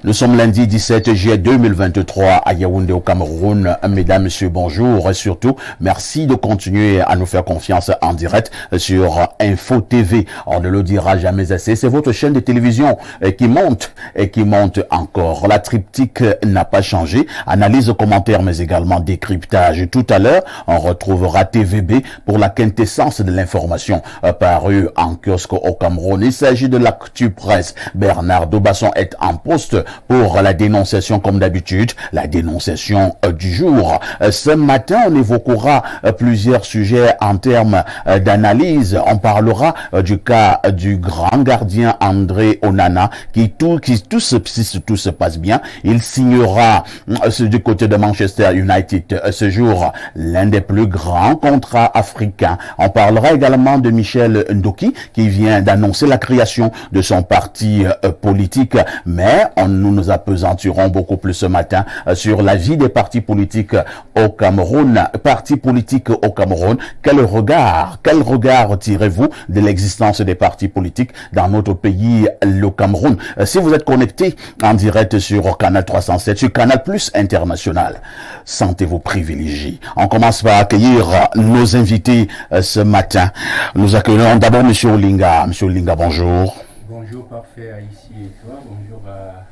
Nous sommes lundi 17 juillet 2023 à Yaoundé au Cameroun. Mesdames, Messieurs, bonjour et surtout, merci de continuer à nous faire confiance en direct sur Info TV. On ne le dira jamais assez, c'est votre chaîne de télévision qui monte et qui monte encore. La triptyque n'a pas changé. Analyse, commentaires, mais également décryptage. Tout à l'heure, on retrouvera TVB pour la quintessence de l'information parue en kiosque au Cameroun. Il s'agit de l'actu presse. Bernard Dobasson est en poste pour la dénonciation comme d'habitude, la dénonciation du jour. Ce matin, on évoquera plusieurs sujets en termes d'analyse. On parlera du cas du grand gardien André Onana si tout se passe bien, il signera du côté de Manchester United ce jour l'un des plus grands contrats africains. On parlera également de Michel Ndoki qui vient d'annoncer la création de son parti politique, mais nous nous appesantirons beaucoup plus ce matin sur la vie des partis politiques au Cameroun. Partis politiques au Cameroun, quel regard tirez-vous de l'existence des partis politiques dans notre pays, le Cameroun? Si vous êtes connecté en direct sur Canal 307, sur Canal Plus International, sentez-vous privilégié. On commence par accueillir nos invités ce matin. Nous accueillons d'abord M. Olinga. M. Olinga, bonjour. Bonjour, parfait, à ici et toi. Bonjour à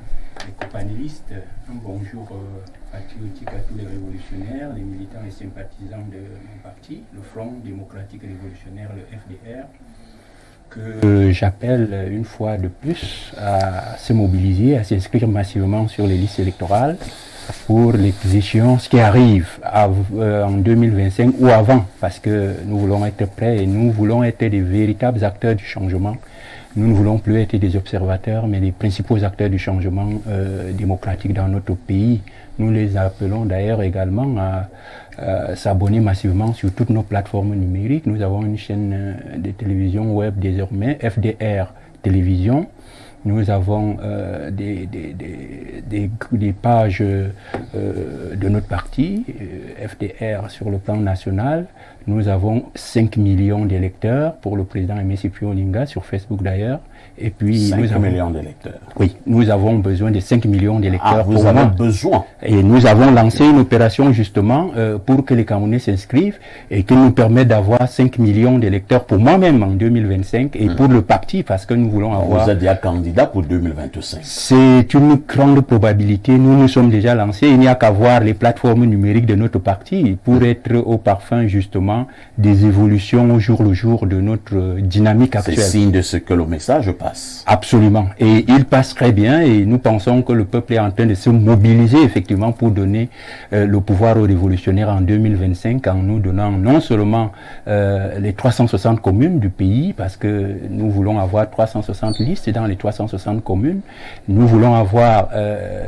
les copanélistes, un bonjour patriotique à tous les révolutionnaires, les militants et sympathisants de mon parti, le Front démocratique et révolutionnaire, le FDR, que j'appelle une fois de plus à se mobiliser, à s'inscrire massivement sur les listes électorales pour les échéances qui arrivent en 2025 ou avant, parce que nous voulons être prêts et nous voulons être des véritables acteurs du changement. Nous ne voulons plus être des observateurs, mais les principaux acteurs du changement démocratique dans notre pays. Nous les appelons d'ailleurs également à s'abonner massivement sur toutes nos plateformes numériques. Nous avons une chaîne de télévision web désormais, FDR Télévision. Nous avons des pages de notre parti, FDR sur le plan national. Nous avons 5 millions d'électeurs pour le président Aimé Cyprien Olinga sur Facebook d'ailleurs. Et puis 5 millions d'électeurs. Oui, nous avons besoin de 5 millions d'électeurs. Vous avez besoin. Et nous avons lancé une opération justement pour que les Camerounais s'inscrivent et qui nous permet d'avoir 5 millions d'électeurs pour moi-même en 2025 et pour le parti parce que nous voulons avoir... Vous êtes déjà candidat pour 2025. C'est une grande probabilité. Nous nous sommes déjà lancés. Il n'y a qu'à voir les plateformes numériques de notre parti pour être au parfum justement des évolutions au jour le jour de notre dynamique actuelle. C'est signe de ce que le message passe. Absolument. Et il passe très bien et nous pensons que le peuple est en train de se mobiliser effectivement pour donner le pouvoir aux révolutionnaires en 2025 en nous donnant non seulement les 360 communes du pays parce que nous voulons avoir 360 listes dans les 360 communes. Nous voulons avoir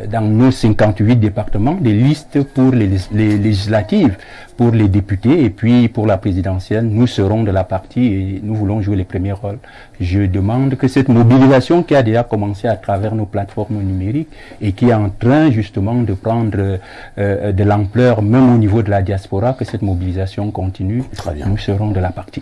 dans nos 58 départements des listes pour les législatives, pour les députés et puis pour la présidentielle. Nous serons de la partie et nous voulons jouer les premiers rôles. Je demande que cette mobilisation qui a déjà commencé à travers nos plateformes numériques et qui est en train justement de prendre de l'ampleur même au niveau de la diaspora, que cette mobilisation continue. Très bien. Nous serons de la partie.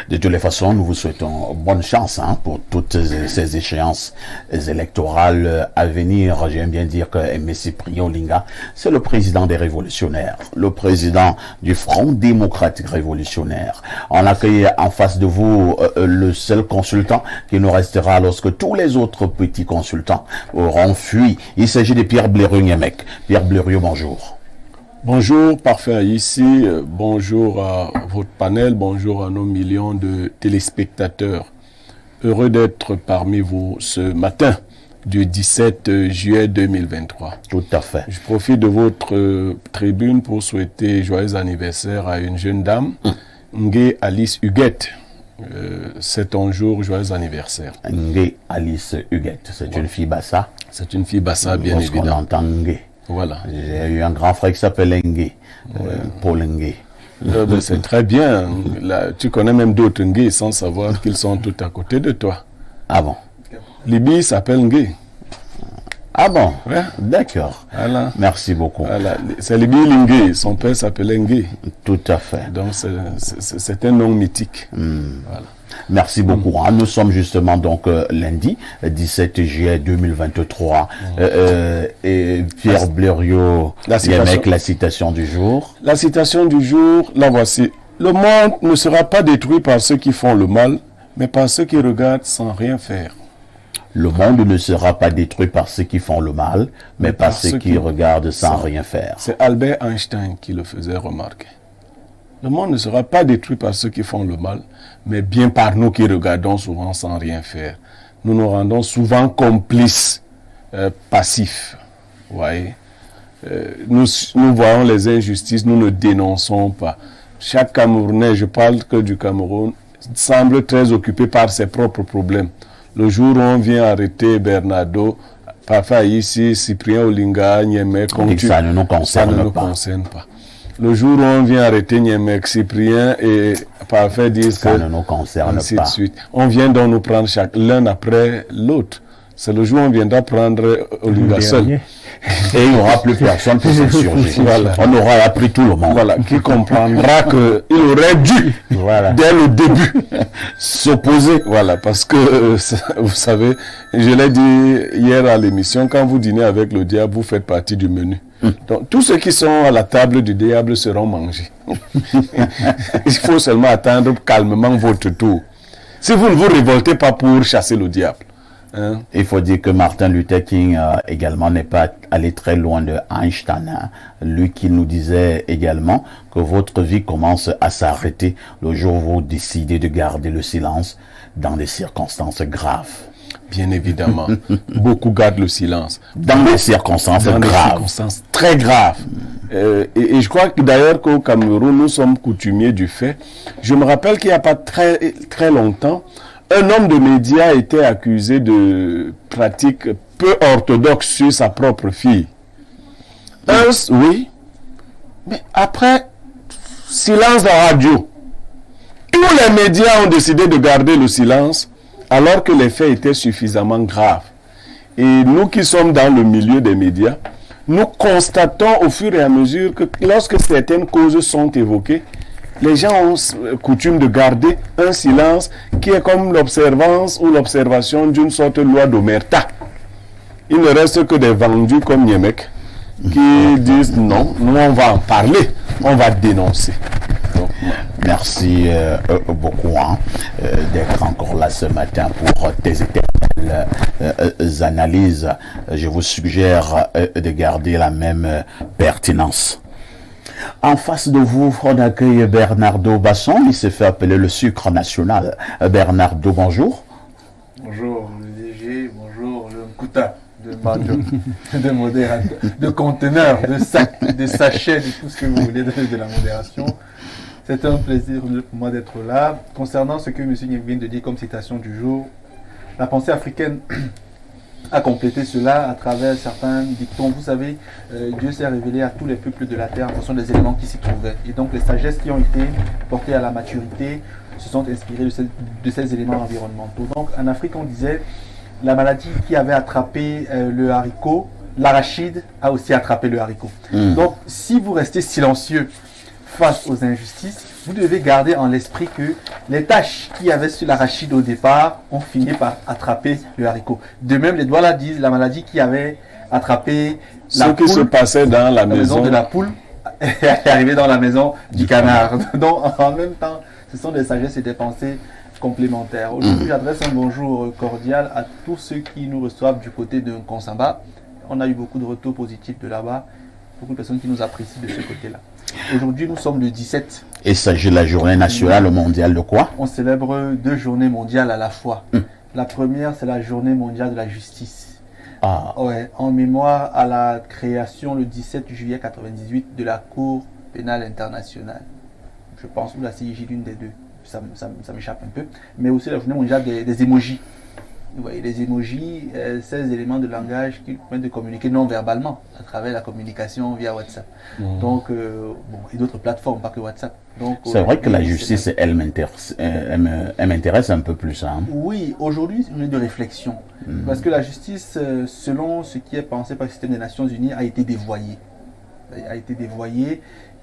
De toutes les façons, nous vous souhaitons bonne chance pour toutes ces échéances électorales à venir. J'aime bien dire que M. Cyprien Olinga, c'est le président des révolutionnaires, le président du Front démocratique révolutionnaire. On accueille en face de vous le seul consultant qui nous restera lorsque tous les autres petits consultants auront fui. Il s'agit de Pierre Blériot-Niémec. Pierre Blériot, bonjour. Bonjour, parfait ici. Bonjour à votre panel, bonjour à nos millions de téléspectateurs. Heureux d'être parmi vous ce matin du 17 juillet 2023. Tout à fait. Je profite de votre tribune pour souhaiter joyeux anniversaire à une jeune dame, Ngé Alice Huguette. C'est ton jour, joyeux anniversaire. Ngé Alice Huguette, c'est une fille Bassa. C'est une fille Bassa, bien évidemment. On entend Ngé. Voilà. J'ai eu un grand frère qui s'appelle Ngé, Paul Ngé. C'est très bien. Là, tu connais même d'autres Ngé sans savoir qu'ils sont tout à côté de toi. Ah bon? Libye s'appelle Ngé. Ah bon? Ouais. D'accord. Voilà. Merci beaucoup. Voilà. C'est le Bilingue. Son père s'appelait Ngué. Tout à fait. Donc c'est un nom mythique. Voilà. Merci beaucoup. Nous sommes justement donc lundi 17 juillet 2023. Et Pierre Blériot, la citation du jour. La citation du jour, la voici. Le monde ne sera pas détruit par ceux qui font le mal, mais par ceux qui regardent sans rien faire. Le monde ne sera pas détruit par ceux qui font le mal, mais par ceux qui regardent sans rien faire. C'est Albert Einstein qui le faisait remarquer. Le monde ne sera pas détruit par ceux qui font le mal, mais bien par nous qui regardons souvent sans rien faire. Nous nous rendons souvent complices, passifs. Vous voyez, nous voyons les injustices, nous ne dénonçons pas. Chaque Camerounais, je parle que du Cameroun, semble très occupé par ses propres problèmes. Le jour où on vient arrêter Bernardo, parfois ici, Cyprien Olinga, Niemek, ça ne nous concerne pas. Le jour où on vient arrêter Niemek, Cyprien et parfois dire ça que ne nous concerne ainsi pas. De suite. On vient donc nous prendre l'un après l'autre. C'est le jour où on viendra prendre Olinga seul. Et il n'y aura plus personne pour s'insurger. Voilà. On aura appris tout le monde. Voilà, qui comprendra qu'il aurait dû, dès le début, s'opposer. Voilà, parce que, vous savez, je l'ai dit hier à l'émission, quand vous dînez avec le diable, vous faites partie du menu. Donc, tous ceux qui sont à la table du diable seront mangés. Il faut seulement attendre calmement votre tour. Si vous ne vous révoltez pas pour chasser le diable. Hein? Il faut dire que Martin Luther King également n'est pas allé très loin de Einstein. Hein? Lui qui nous disait également que votre vie commence à s'arrêter le jour où vous décidez de garder le silence dans des circonstances graves. Bien évidemment. Beaucoup gardent le silence. Dans des circonstances graves. Des circonstances très graves. Et je crois que d'ailleurs qu'au Cameroun, nous sommes coutumiers du fait. Je me rappelle qu'il n'y a pas très longtemps, un homme de médias était accusé de pratiques peu orthodoxes sur sa propre fille. Oui. Mais après, silence de radio. Tous les médias ont décidé de garder le silence alors que les faits étaient suffisamment graves. Et nous qui sommes dans le milieu des médias, nous constatons au fur et à mesure que lorsque certaines causes sont évoquées, les gens ont coutume de garder un silence qui est comme l'observance ou l'observation d'une sorte de loi d'omerta. Il ne reste que des vendus comme Niemek qui disent non, nous on va en parler, on va dénoncer. Donc, merci beaucoup d'être encore là ce matin pour tes éternelles analyses. Je vous suggère de garder la même pertinence. En face de vous, on accueille Bernardo Basson. Il s'est fait appeler le sucre national. Bernardo, bonjour. Bonjour, le DG. Bonjour, le Kouta de Madio, de modérateur, de conteneur, de sac, de sachet, de tout ce que vous voulez de la modération. C'est un plaisir pour moi d'être là. Concernant ce que M. Niek vient de dire comme citation du jour, la pensée africaine a complété cela à travers certains dictons. Vous savez, Dieu s'est révélé à tous les peuples de la terre en fonction des éléments qui s'y trouvaient. Et donc les sagesses qui ont été portées à la maturité se sont inspirées de ces éléments environnementaux. Donc en Afrique, on disait, la maladie qui avait attrapé le haricot, l'arachide a aussi attrapé le haricot. Donc si vous restez silencieux face aux injustices, vous devez garder en l'esprit que les taches qu'il y avait sur l'arachide au départ ont fini par attraper le haricot. De même, les Douala disent la maladie qui avait attrapé ce qui se passait dans la maison de la poule est arrivé dans la maison du canard. Donc, en même temps, ce sont des sagesses et des pensées complémentaires. Aujourd'hui, j'adresse un bonjour cordial à tous ceux qui nous reçoivent du côté de Nkonsamba. On a eu beaucoup de retours positifs de là-bas, beaucoup de personnes qui nous apprécient de ce côté-là. Aujourd'hui, nous sommes le 17. Et il s'agit de la journée nationale mondiale de quoi? On célèbre 2 journées mondiales à la fois. La première, c'est la journée mondiale de la justice. Ouais, en mémoire à la création le 17 juillet 1998 de la Cour pénale internationale. Je pense, ou la CIJ, l'une des deux. Ça m'échappe un peu. Mais aussi la journée mondiale des émojis. vous voyez, les emojis, ces éléments de langage qui permettent de communiquer non verbalement à travers la communication via WhatsApp. Donc, et d'autres plateformes, pas que WhatsApp. C'est vrai que la justice, elle m'intéresse un peu plus. Hein. Oui, aujourd'hui, c'est une lieu de réflexion. Parce que la justice, selon ce qui est pensé par le système des Nations Unies, a été dévoyée.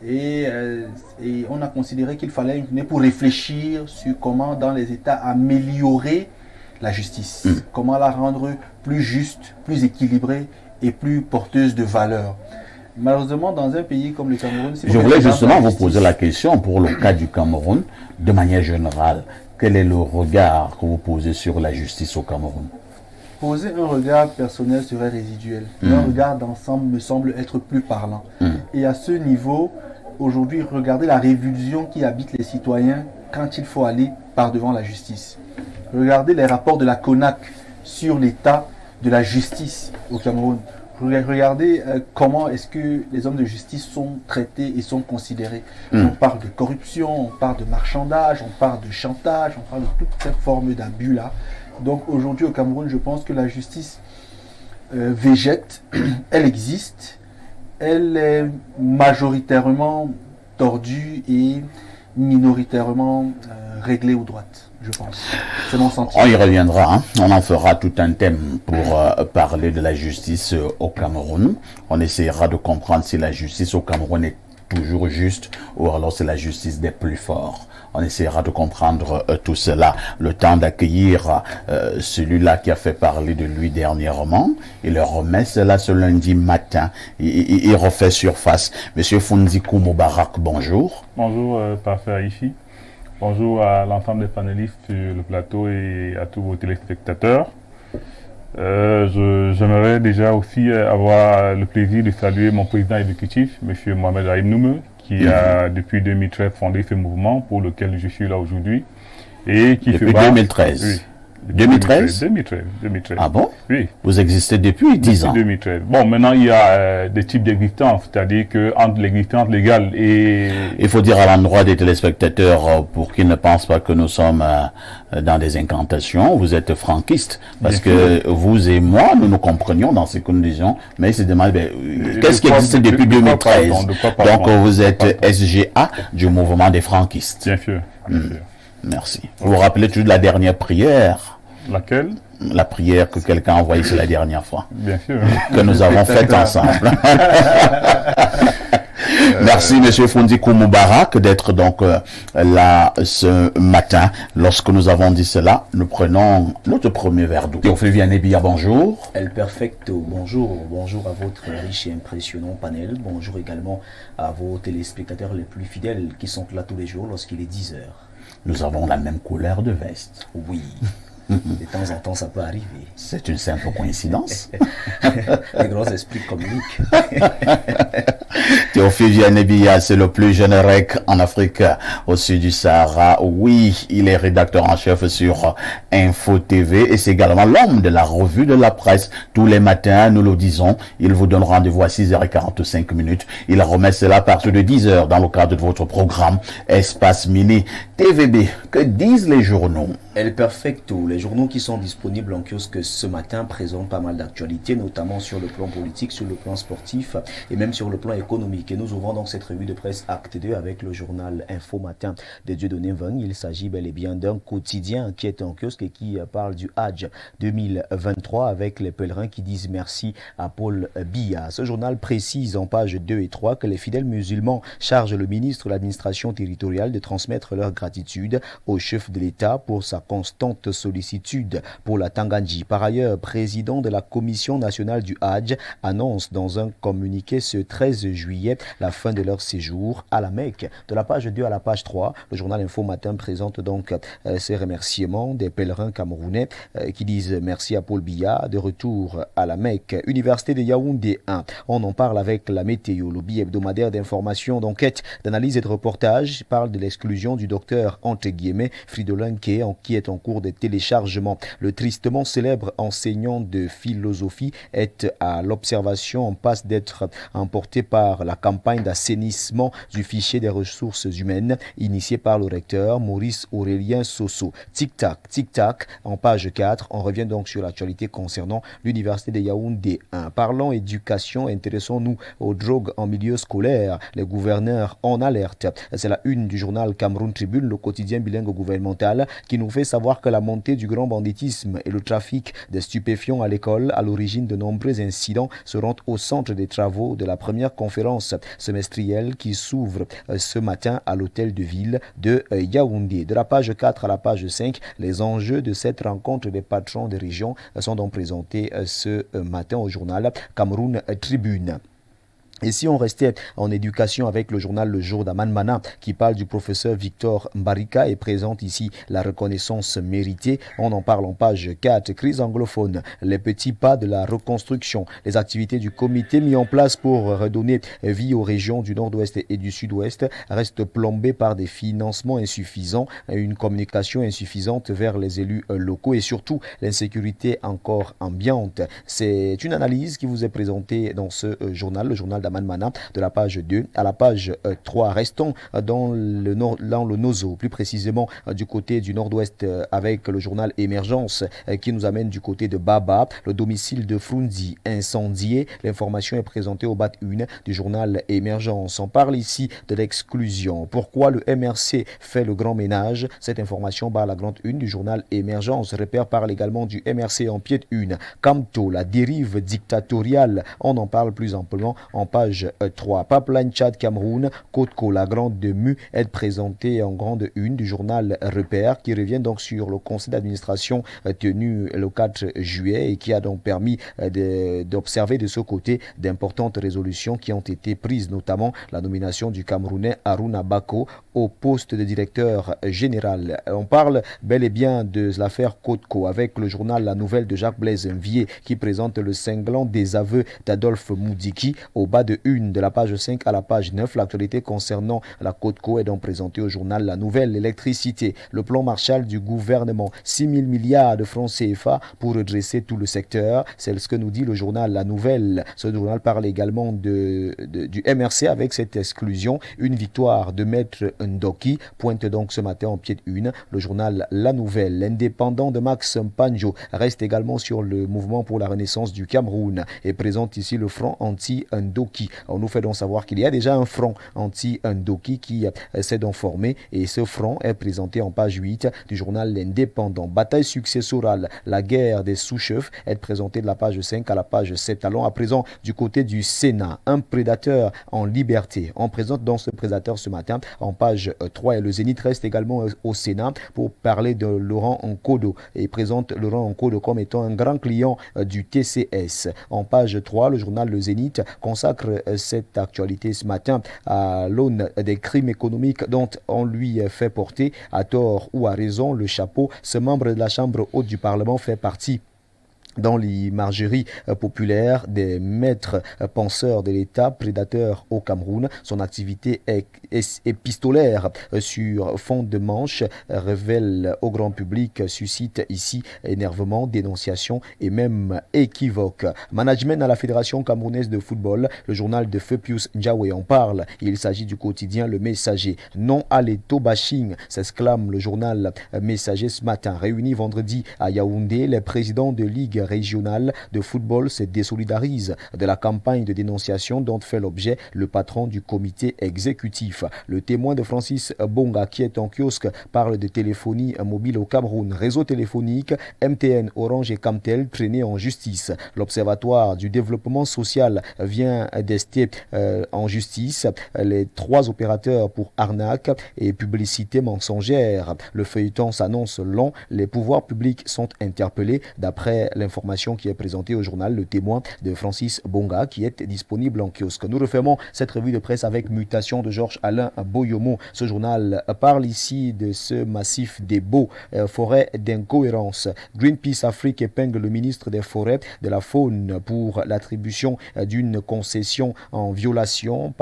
Et on a considéré qu'il fallait une journée pour réfléchir sur comment, dans les États, améliorer la justice. Comment la rendre plus juste, plus équilibrée et plus porteuse de valeur. Malheureusement, dans un pays comme le Cameroun... Je voulais justement vous poser la question pour le cas du Cameroun, de manière générale. Quel est le regard que vous posez sur la justice au Cameroun? Poser un regard personnel serait résiduel. Un regard d'ensemble me semble être plus parlant. Et à ce niveau, aujourd'hui, regardez la révulsion qui habite les citoyens quand il faut aller par devant la justice. Regardez les rapports de la CONAC sur l'état de la justice au Cameroun. Regardez comment est-ce que les hommes de justice sont traités et sont considérés. On parle de corruption, on parle de marchandage, on parle de chantage, on parle de toutes ces formes d'abus-là. Donc aujourd'hui au Cameroun, je pense que la justice végète, elle existe, elle est majoritairement tordue et minoritairement réglée ou droite, je pense. C'est mon sentiment. On y reviendra, hein. On en fera tout un thème pour parler de la justice au Cameroun. On essaiera de comprendre si la justice au Cameroun est toujours juste ou alors c'est la justice des plus forts. On essaiera de comprendre tout cela. Le temps d'accueillir celui-là qui a fait parler de lui dernièrement. Il remet cela ce lundi matin. Il refait surface. Monsieur Funzikou Moubarak, bonjour. Bonjour, Parfait ici. Bonjour à l'ensemble des panélistes sur le plateau et à tous vos téléspectateurs. J'aimerais déjà aussi avoir le plaisir de saluer mon président exécutif, M. Mohamed Aïm Noumeu, qui a depuis 2013 fondé ce mouvement pour lequel je suis là aujourd'hui. Et qui depuis 2013 oui. 2013 Ah bon? Oui. Vous existez depuis 10 ans? 2013. Bon, maintenant, il y a des types d'existence, c'est-à-dire qu'entre l'existence légale et... Il faut dire à l'endroit des téléspectateurs, pour qu'ils ne pensent pas que nous sommes dans des incantations, vous êtes franquiste. Parce que vous et moi, nous nous comprenions dans ces conditions, mais c'est demandé, qu'est-ce qui existe depuis 2013? Donc, vous êtes SGA du mouvement des franquistes. Bien sûr. Merci. Vous vous rappelez toujours de la dernière prière? Laquelle? La prière que quelqu'un a envoyée sur la dernière fois. Bien sûr. Que nous avons faite ensemble. Merci, Monsieur Funzikou Moubarak, d'être donc là ce matin. Lorsque nous avons dit cela, nous prenons notre premier verre d'eau. Théophile Vianney-Bia, bonjour. El Perfecto, bonjour. Bonjour à votre riche et impressionnant panel. Bonjour également à vos téléspectateurs les plus fidèles qui sont là tous les jours lorsqu'il est 10 heures. Nous avons la même couleur de veste. Oui. De temps en temps, ça peut arriver. C'est une simple coïncidence. Les grands esprits communiquent. Théophile Vianney-Bia, c'est le plus jeune REC en Afrique au sud du Sahara. Oui, il est rédacteur en chef sur Info TV et c'est également l'homme de la revue de la presse. Tous les matins, nous le disons, il vous donne rendez-vous à 6h45. Il remet cela à partir de 10h dans le cadre de votre programme Espace Mini. TVB, que disent les journaux? El Perfecto, les journaux qui sont disponibles en kiosque ce matin présentent pas mal d'actualités, notamment sur le plan politique, sur le plan sportif et même sur le plan économique. Et nous ouvrons donc cette revue de presse Acte 2 avec le journal Info Matin de Dieudonné Mveng. Il s'agit bel et bien d'un quotidien qui est en kiosque et qui parle du Hajj 2023 avec les pèlerins qui disent merci à Paul Biya. Ce journal précise en pages 2 et 3 que les fidèles musulmans chargent le ministre de l'administration territoriale de transmettre leur gratitude au chef de l'État pour sa constante sollicitude pour la Tangandji. Par ailleurs, président de la Commission nationale du Hajj annonce dans un communiqué ce 13 juillet la fin de leur séjour à la Mecque. De la page 2 à la page 3, le journal Info Matin présente donc ces remerciements des pèlerins camerounais qui disent merci à Paul Biya, de retour à la Mecque. Université de Yaoundé 1, on en parle avec la météo. Le billet hebdomadaire d'information, d'enquête, d'analyse et de reportage parle de l'exclusion du docteur entre guillemets Fridolin K, qui est en cours de téléchargement téléchargement. Le tristement célèbre enseignant de philosophie est à l'observation en passe d'être emporté par la campagne d'assainissement du fichier des ressources humaines initiée par le recteur Maurice Aurélien Sosso. Tic-tac, tic-tac, en page 4, on revient donc sur l'actualité concernant l'université de Yaoundé 1. Parlons éducation, intéressons-nous aux drogues en milieu scolaire. Les gouverneurs en alerte. C'est la une du journal Cameroun Tribune, le quotidien bilingue gouvernemental, qui nous fait savoir que la montée du grand banditisme et le trafic des stupéfiants à l'école, à l'origine de nombreux incidents, seront au centre des travaux de la première conférence semestrielle qui s'ouvre ce matin à l'hôtel de ville de Yaoundé. De la page 4 à la page 5, les enjeux de cette rencontre des patrons de région sont donc présentés ce matin au journal Cameroun Tribune. Et si on restait en éducation avec le journal Le Jour d'Amanmana qui parle du professeur Victor Mbarika et présente ici la reconnaissance méritée, on en parle en page 4, crise anglophone, les petits pas de la reconstruction, les activités du comité mis en place pour redonner vie aux régions du nord-ouest et du sud-ouest restent plombées par des financements insuffisants, une communication insuffisante vers les élus locaux et surtout l'insécurité encore ambiante. C'est une analyse qui vous est présentée dans ce journal, le journal d'Amanmana, de la page 2 à la page 3. Restons dans le Nozo, plus précisément du côté du nord-ouest avec le journal Émergence qui nous amène du côté de Baba, le domicile de Frundi incendié. L'information est présentée au BAT 1 du journal Émergence. On parle ici de l'exclusion. Pourquoi le MRC fait le grand ménage? Cette information barre la grande une du journal Émergence. Repère parle également du MRC en pied 1. Camto, la dérive dictatoriale. On en parle plus amplement en page 3. Pipeline Tchad Cameroun, Côte-Co, la grande mue, est présentée en grande une du journal Repère qui revient donc sur le conseil d'administration tenu le 4 juillet et qui a donc permis d'observer de ce côté d'importantes résolutions qui ont été prises, notamment la nomination du Camerounais Aruna Bako au poste de directeur général. On parle bel et bien de l'affaire Côte-Co avec le journal La Nouvelle de Jacques Blaise Mvier qui présente le cinglant désaveu d'Adolphe Moudiki au bas de une de la page 5 à la page 9. L'actualité concernant la Côte-Co est donc présentée au journal La Nouvelle. L'électricité, le plan Marshall du gouvernement, 6 000 milliards de francs CFA pour redresser tout le secteur. C'est ce que nous dit le journal La Nouvelle. Ce journal parle également du MRC avec cette exclusion. Une victoire de Maître Ndoki pointe donc ce matin en pied de une le journal La Nouvelle. L'indépendant de Max Mpanjo reste également sur le mouvement pour la renaissance du Cameroun et présente ici le front anti-Ndoki. On nous fait donc savoir qu'il y a déjà un front anti-Ndoki qui s'est donc formé et ce front est présenté en page 8 du journal L'Indépendant. Bataille successorale, la guerre des sous-chefs est présentée de la page 5 à la page 7. Allons à présent du côté du Sénat, un prédateur en liberté. On présente donc ce prédateur ce matin en page 3 et le Zénith reste également au Sénat pour parler de Laurent Nkodo et présente Laurent Nkodo comme étant un grand client du TCS. En page 3, le journal Le Zénith consacre cette actualité ce matin à l'aune des crimes économiques dont on lui fait porter à tort ou à raison le chapeau. Ce membre de la Chambre haute du Parlement fait partie dans l'imagerie populaire des maîtres penseurs de l'État, prédateurs au Cameroun. Son activité épistolaire sur fond de manche révèle au grand public, suscite ici énervement, dénonciation et même équivoque. Management à la Fédération camerounaise de football, le journal de Feu Pius Ndiawe en parle. Il s'agit du quotidien Le Messager. Non à l'étau bashing, s'exclame le journal Messager ce matin. Réunis vendredi à Yaoundé, les présidents de Ligue régionale de football se désolidarise de la campagne de dénonciation dont fait l'objet le patron du comité exécutif. Le témoin de Francis Bonga qui est en kiosque parle de téléphonie mobile au Cameroun, réseau téléphonique, MTN, Orange et Camtel traînés en justice. L'Observatoire du développement social vient d'ester en justice les 3 opérateurs pour arnaque et publicité mensongère. Le feuilleton s'annonce long, les pouvoirs publics sont interpellés d'après l'information information qui est présentée au journal Le Témoin de Francis Bonga, qui est disponible en kiosque. Nous refermons cette revue de presse avec Mutation de Georges Alain Boyomo. Ce journal parle ici de ce massif des Baux, forêt d'incohérence. Greenpeace Afrique épingle le ministre des Forêts, de la Faune pour l'attribution d'une concession en violation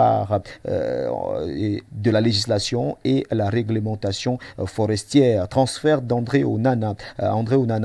de la législation et la réglementation forestière. Transfert d'André Onana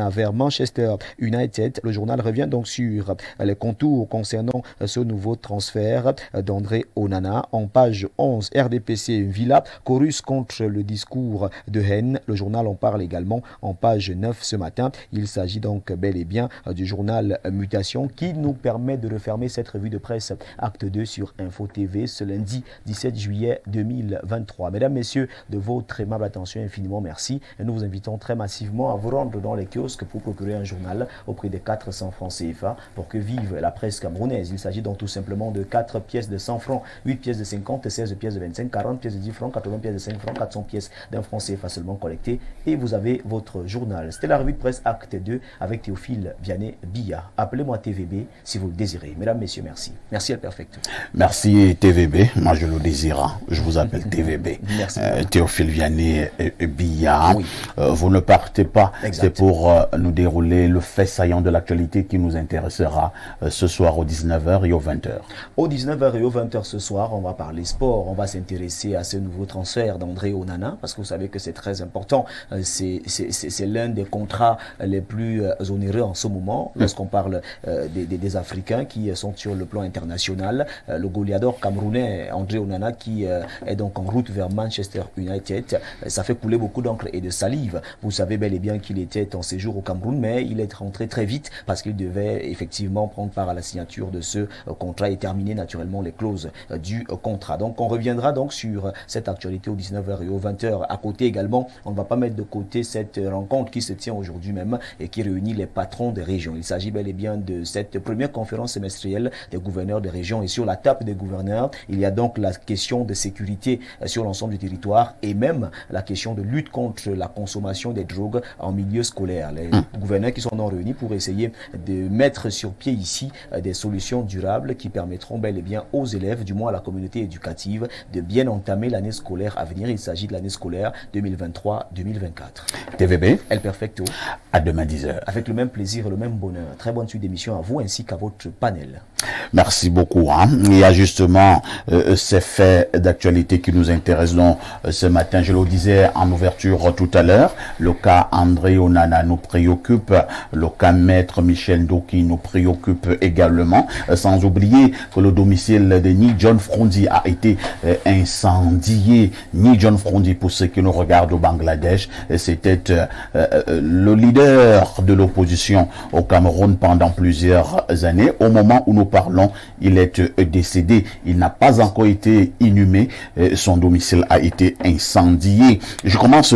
vers Manchester United. Le journal revient donc sur les contours concernant ce nouveau transfert d'André Onana. En page 11, RDPC Villa, chorus contre le discours de haine. Le journal en parle également en page 9 ce matin. Il s'agit donc bel et bien du journal Mutation qui nous permet de refermer cette revue de presse Acte 2 sur Info TV ce lundi 17 juillet 2023. Mesdames, Messieurs, de votre aimable attention, infiniment merci. Et nous vous invitons très massivement à vous rendre dans les kiosques pour procurer un journal au prix de 400 francs CFA pour que vive la presse camerounaise. Il s'agit donc tout simplement de 4 pièces de 100 francs, 8 pièces de 50, 16 pièces de 25, 40 pièces de 10 francs, 80 pièces de 5 francs, 400 pièces d'un franc CFA seulement collectées. Et vous avez votre journal. C'était la revue de presse Acte 2 avec Théophile Vianney Billa. Appelez-moi TVB si vous le désirez. Mesdames, Messieurs, merci. Merci El Perfecto. Merci TVB. Moi, je le désire. Je vous appelle TVB. Merci. Théophile Vianney Billa. Oui. Vous ne partez pas. Exact. C'est pour nous dérouler le fait saillant de l'actualité qui nous intéressera ce soir aux 19h et aux 20h. Aux 19h et aux 20h ce soir, on va parler sport. On va s'intéresser à ce nouveau transfert d'André Onana parce que vous savez que c'est très important. C'est l'un des contrats les plus onéreux en ce moment lorsqu'on parle des Africains qui sont sur le plan international. Le goleador camerounais André Onana qui est donc en route vers Manchester United. Ça fait couler beaucoup d'encre et de salive. Vous savez bel et bien qu'il était en séjour au Cameroun, mais il est rentré très vite parce qu'il devait effectivement prendre part à la signature de ce contrat et terminer naturellement les clauses du contrat. Donc on reviendra donc sur cette actualité aux 19h et aux 20h. À côté également, on ne va pas mettre de côté cette rencontre qui se tient aujourd'hui même et qui réunit les patrons des régions. Il s'agit bel et bien de cette première conférence semestrielle des gouverneurs des régions. Et sur la table des gouverneurs, il y a donc la question de sécurité sur l'ensemble du territoire et même la question de lutte contre la consommation des drogues en milieu scolaire. Les gouverneurs qui sont donc réunis pour essayer de mettre sur pied ici des solutions durables qui permettront bel et bien aux élèves, du moins à la communauté éducative, de bien entamer l'année scolaire à venir. Il s'agit de l'année scolaire 2023-2024. TVB. El Perfecto. À demain 10h. Avec le même plaisir et le même bonheur. Très bonne suite d'émission à vous ainsi qu'à votre panel. Merci beaucoup. Il y a justement ces faits d'actualité qui nous intéressent ce matin. Je le disais en ouverture tout à l'heure. Le cas André Onana nous préoccupe. Le cas Maître Michel Ndoki nous préoccupe également. Sans oublier que le domicile de Ni John Frondi a été incendié. Ni John Frondi, pour ceux qui nous regardent au Bangladesh, c'était le leader de l'opposition au Cameroun pendant plusieurs années. Au moment où nous parlons, il est décédé. Il n'a pas encore été inhumé. Son domicile a été incendié. Je commence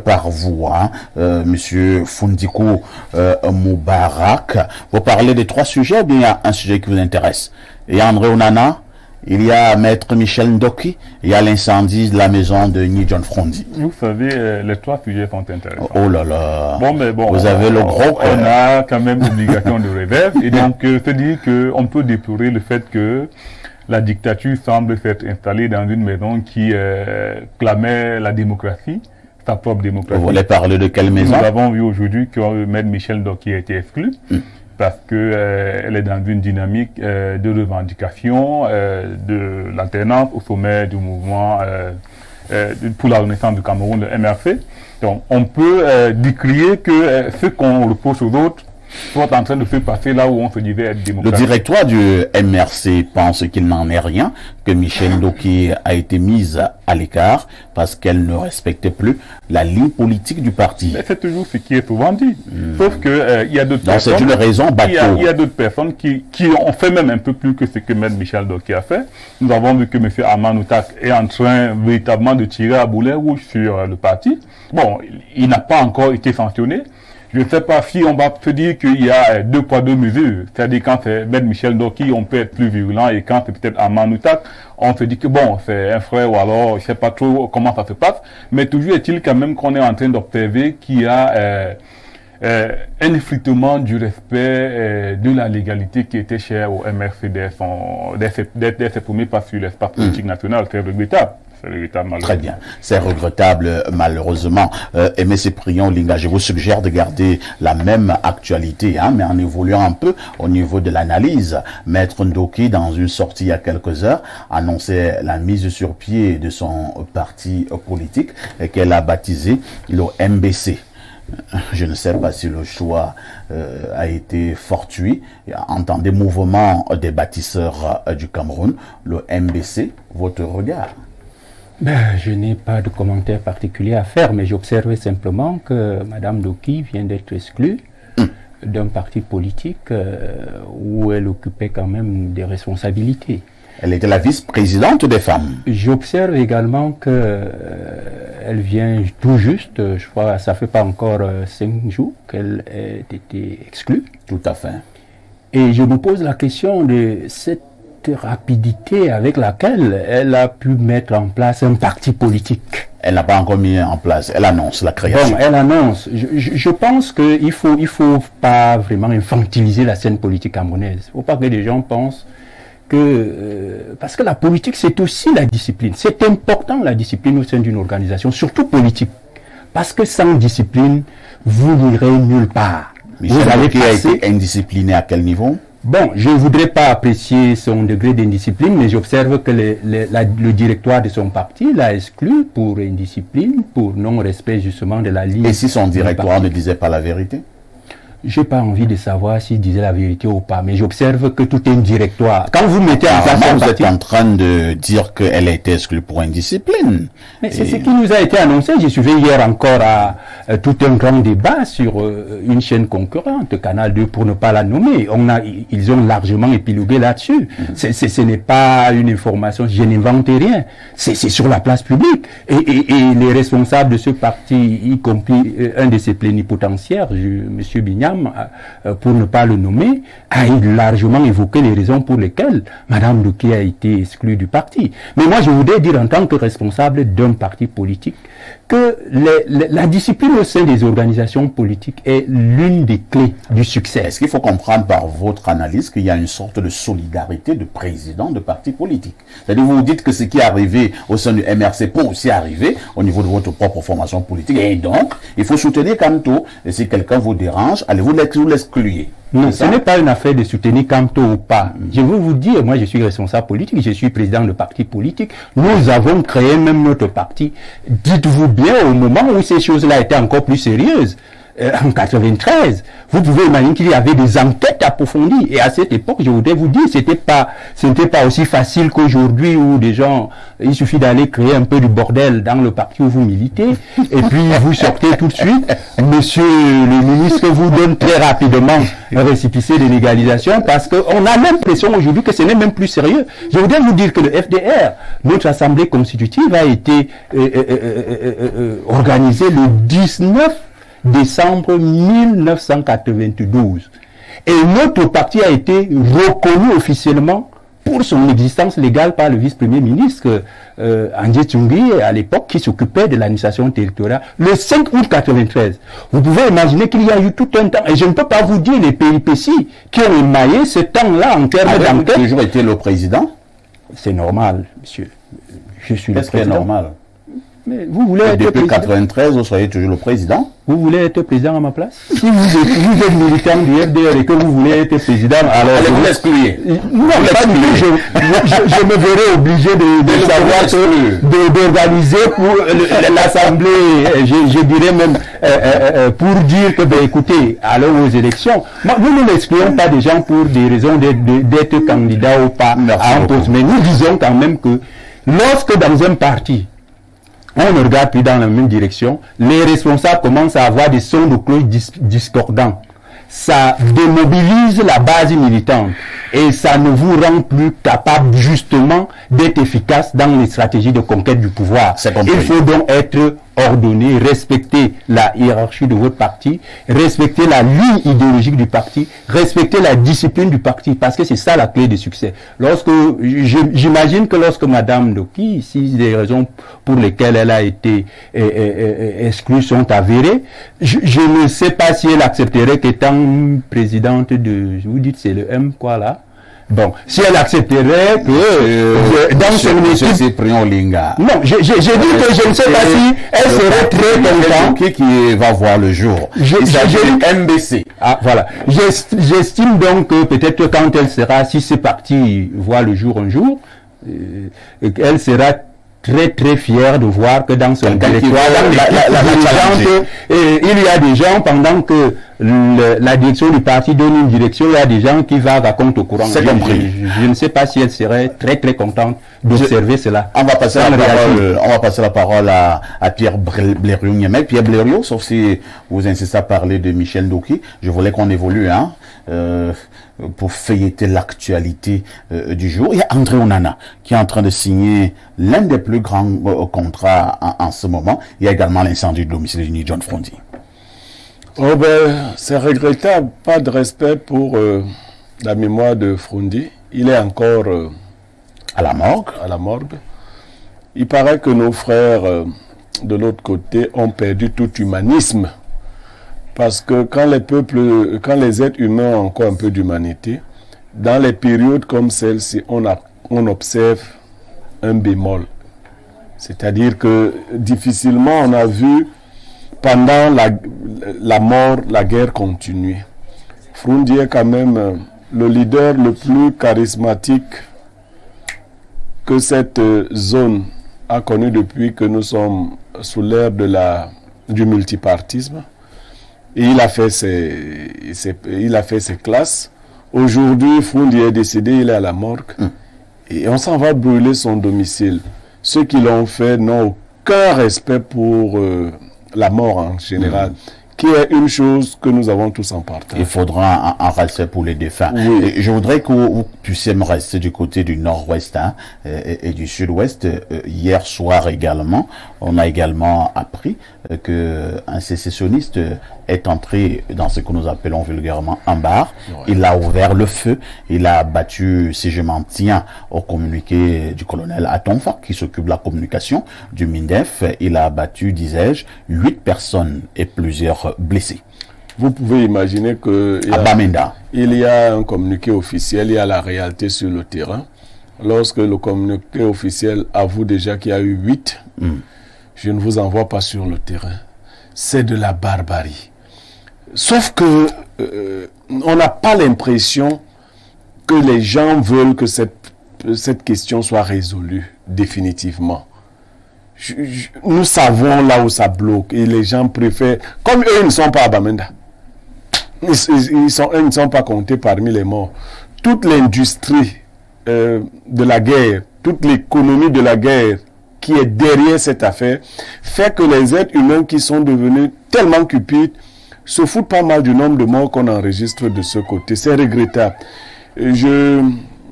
par vous, Monsieur Fundiko Moubarak. Vous parlez de 3 sujets ou bien il y a un sujet qui vous intéresse? Il y a André Onana, il y a Maître Michel Ndoki, il y a l'incendie de la maison de Ni John Frondi. Vous savez, les 3 sujets sont intéressants. Oh là là. Bon, vous avez le gros cœur. On a quand même l'obligation de réserve. Et donc, c'est dire qu'on peut déplorer le fait que la dictature semble s'être installée dans une maison qui clamait la démocratie, sa propre démocratie. Vous voulez parler de quelle maison? Nous avons vu aujourd'hui que Maître Michel Ndoki a été exclu. Parce qu'elle est dans une dynamique de revendication, de l'alternance au sommet du mouvement pour la renaissance du Cameroun, le MRC. Donc on peut décrier que ce qu'on reproche aux autres soit en train de se passer là où on se disait être démocratique. Le directoire du MRC pense qu'il n'en est rien, que Michel Ndoki a été mise à l'écart parce qu'elle ne respectait plus la ligne politique du parti. Mais c'est toujours ce qui est souvent dit. Sauf que il y a d'autres personnes. C'est une raison bateau. Il y a d'autres personnes qui ont fait même un peu plus que ce que Maître Michel Ndoki a fait. Nous avons vu que M. Amanoutak est en train véritablement de tirer à boulet rouge sur le parti. Bon, il n'a pas encore été sanctionné. Je ne sais pas si on va se dire qu'il y a 2 poids 2 mesures. C'est-à-dire quand c'est Maître Michel Ndoki, on peut être plus virulent, et quand c'est peut-être Amanoutak, on se dit que bon, c'est un frère ou alors, je ne sais pas trop comment ça se passe. Mais toujours est-il quand même qu'on est en train d'observer qu'il y a un effritement du respect de la légalité qui était chère au MRC dès ses premiers pas sur l'espace politique national. C'est regrettable. Très bien, c'est regrettable malheureusement. Aimé Cyprien Olinga, je vous suggère de garder la même actualité, mais en évoluant un peu au niveau de l'analyse. Maître Ndoki, dans une sortie il y a quelques heures, annonçait la mise sur pied de son parti politique qu'elle a baptisé le MBC. Je ne sais pas si le choix a été fortuit. Entendez mouvement des bâtisseurs du Cameroun, le MBC, votre regard? Je n'ai pas de commentaire particulier à faire, mais j'observais simplement que Mme Ndoki vient d'être exclue d'un parti politique où elle occupait quand même des responsabilités. Elle était la vice-présidente des femmes. J'observe également que elle vient tout juste, je crois, ça fait pas encore 5 jours qu'elle ait été exclue. Tout à fait. Et je me pose la question de cette rapidité avec laquelle elle a pu mettre en place un parti politique. Elle n'a pas encore mis en place, elle annonce la création. Bon, elle annonce. Je pense qu'il faut pas vraiment infantiliser la scène politique camerounaise. Il ne faut pas que les gens pensent que... parce que la politique, c'est aussi la discipline. C'est important, la discipline au sein d'une organisation, surtout politique. Parce que sans discipline, vous n'irez nulle part. Michel Ndoki a été indiscipliné à quel niveau? Bon, je ne voudrais pas apprécier son degré d'indiscipline, mais j'observe que le directoire de son parti l'a exclu pour indiscipline, pour non-respect justement de la ligne. Et si son directoire ne disait pas la vérité? Je n'ai pas envie de savoir s'il disait la vérité ou pas, mais j'observe que tout est un directoire. Quand vous mettez en place un vous parti... êtes en train de dire qu'elle a été exclue pour indiscipline. Mais c'est ce qui nous a été annoncé. J'ai suivi hier encore tout un grand débat sur une chaîne concurrente, Canal 2, pour ne pas la nommer. Ils ont largement épilogué là-dessus. Ce n'est pas une information, je n'invente rien. C'est sur la place publique. Et les responsables de ce parti, y compris un de ses plénipotentiaires, M. Bignam, pour ne pas le nommer, a largement évoqué les raisons pour lesquelles Mme Ndoki a été exclue du parti. Mais moi, je voudrais dire en tant que responsable d'un parti politique que la discipline au sein des organisations politiques est l'une des clés du succès. Est-ce qu'il faut comprendre par votre analyse qu'il y a une sorte de solidarité de présidents de partis politiques? C'est-à-dire vous dites que ce qui est arrivé au sein du MRC peut aussi arriver au niveau de votre propre formation politique. Et donc, il faut soutenir Camto. Et si quelqu'un vous dérange, allez vous l'exclure. Non, ce n'est pas une affaire de soutenir Camto ou pas. Je veux vous dire, moi je suis responsable politique, je suis président de parti politique. Nous avons créé même notre parti. Dites-vous bien, au moment où ces choses-là étaient encore plus sérieuses, en 93, vous pouvez imaginer qu'il y avait des enquêtes approfondies. Et à cette époque, je voudrais vous dire, ce n'était pas aussi facile qu'aujourd'hui où des gens, il suffit d'aller créer un peu du bordel dans le parti où vous militez, et puis vous sortez tout de suite. Monsieur le ministre vous donne très rapidement un récépissé de légalisation parce qu'on a l'impression aujourd'hui que ce n'est même plus sérieux. Je voudrais vous dire que le FDR, notre assemblée constitutive, a été organisée le 19 décembre 1992. Et notre parti a été reconnu officiellement pour son existence légale par le vice-premier ministre Andjé Tchungui, à l'époque, qui s'occupait de l'administration territoriale, le 5 août 93. Vous pouvez imaginer qu'il y a eu tout un temps, et je ne peux pas vous dire les péripéties qui ont émaillé ce temps-là en termes d'enquête. Vous avez toujours été le président? C'est normal, monsieur. Je suis le président. Qu'est-ce qui est normal? Mais vous voulez être depuis président. 93, vous soyez toujours le président? Vous voulez être président à ma place? Si vous êtes militant du FDR et que vous voulez être président, alors... Allez vous l'exclure. Non, pas du tout. Je me verrai obligé d'organiser pour l'Assemblée, je dirais même, pour dire que, écoutez, allons aux élections. Nous ne l'excluons pas des gens pour des raisons d'être candidat ou pas à un poste. Mais nous disons quand même que lorsque dans un parti, on ne regarde plus dans la même direction, les responsables commencent à avoir des sons de cloche discordants. Ça démobilise la base militante et ça ne vous rend plus capable justement d'être efficace dans les stratégies de conquête du pouvoir. Il faut donc être ordonner, respecter la hiérarchie de votre parti, respecter la ligne idéologique du parti, respecter la discipline du parti, parce que c'est ça la clé du succès. J'imagine que lorsque Madame Doki, si les raisons pour lesquelles elle a été exclue sont avérées, je ne sais pas si elle accepterait qu'étant présidente de, vous dites c'est le M quoi là? Bon, si elle accepterait que dans son équipe... Non, j'ai dit que je ne sais pas si elle serait très contente. Qui va voir le jour. MBC. Ah, voilà. J'estime donc que peut-être quand elle sera, si ce parti voit le jour un jour, elle sera très très fière de voir que dans son territoire, il y a des gens, pendant que la direction du parti donne une direction, il y a des gens qui vont raconter au courant. Je ne sais pas si elle serait très très contente d'observer cela. On va passer la parole à Pierre Blériot. Mais Pierre Blériot, sauf si vous insistez à parler de Michel Doki, je voulais qu'on évolue, pour feuilleter l'actualité du jour. Il y a André Onana qui est en train de signer l'un des plus grands contrats en ce moment. Il y a également l'incendie de domicile de John Frondi. Oh c'est regrettable, pas de respect pour la mémoire de Frondi. Il est encore à la morgue. Il paraît que nos frères de l'autre côté ont perdu tout humanisme. Parce que quand les êtres humains ont encore un peu d'humanité, dans les périodes comme celle-ci, on observe un bémol. C'est-à-dire que difficilement on a vu pendant la mort, la guerre continuer. Frondi est quand même le leader le plus charismatique que cette zone a connu depuis que nous sommes sous l'ère du multipartisme. Et il a fait ses classes. Aujourd'hui, Frondi est décédé, il est à la morgue. Et on s'en va brûler son domicile. Ceux qui l'ont fait n'ont aucun respect pour la mort en général, qui est une chose que nous avons tous en partage. Il faudra un respect pour les défunts. Oui. Je voudrais que vous puissiez me rester du côté du nord-ouest et du sud-ouest. Hier soir également, on a également appris qu'un sécessionniste est entré dans ce que nous appelons vulgairement un bar. Ouais. Il a ouvert le feu. Il a battu, si je m'en tiens au communiqué du colonel Atonfa, qui s'occupe de la communication du MINDEF. Il a battu, disais-je, 8 personnes et plusieurs blessés. Vous pouvez imaginer que il y a un communiqué officiel, il y a la réalité sur le terrain. Lorsque le communiqué officiel avoue déjà qu'il y a eu 8, je ne vous envoie pas sur le terrain. C'est de la barbarie. Sauf que on n'a pas l'impression que les gens veulent que cette question soit résolue définitivement. Nous savons là où ça bloque et les gens préfèrent, comme eux ils ne sont pas à Bamenda, ils ne sont pas comptés parmi les morts. Toute l'industrie de la guerre, toute l'économie de la guerre qui est derrière cette affaire fait que les êtres humains qui sont devenus tellement cupides se foutent pas mal du nombre de morts qu'on enregistre de ce côté. C'est regrettable.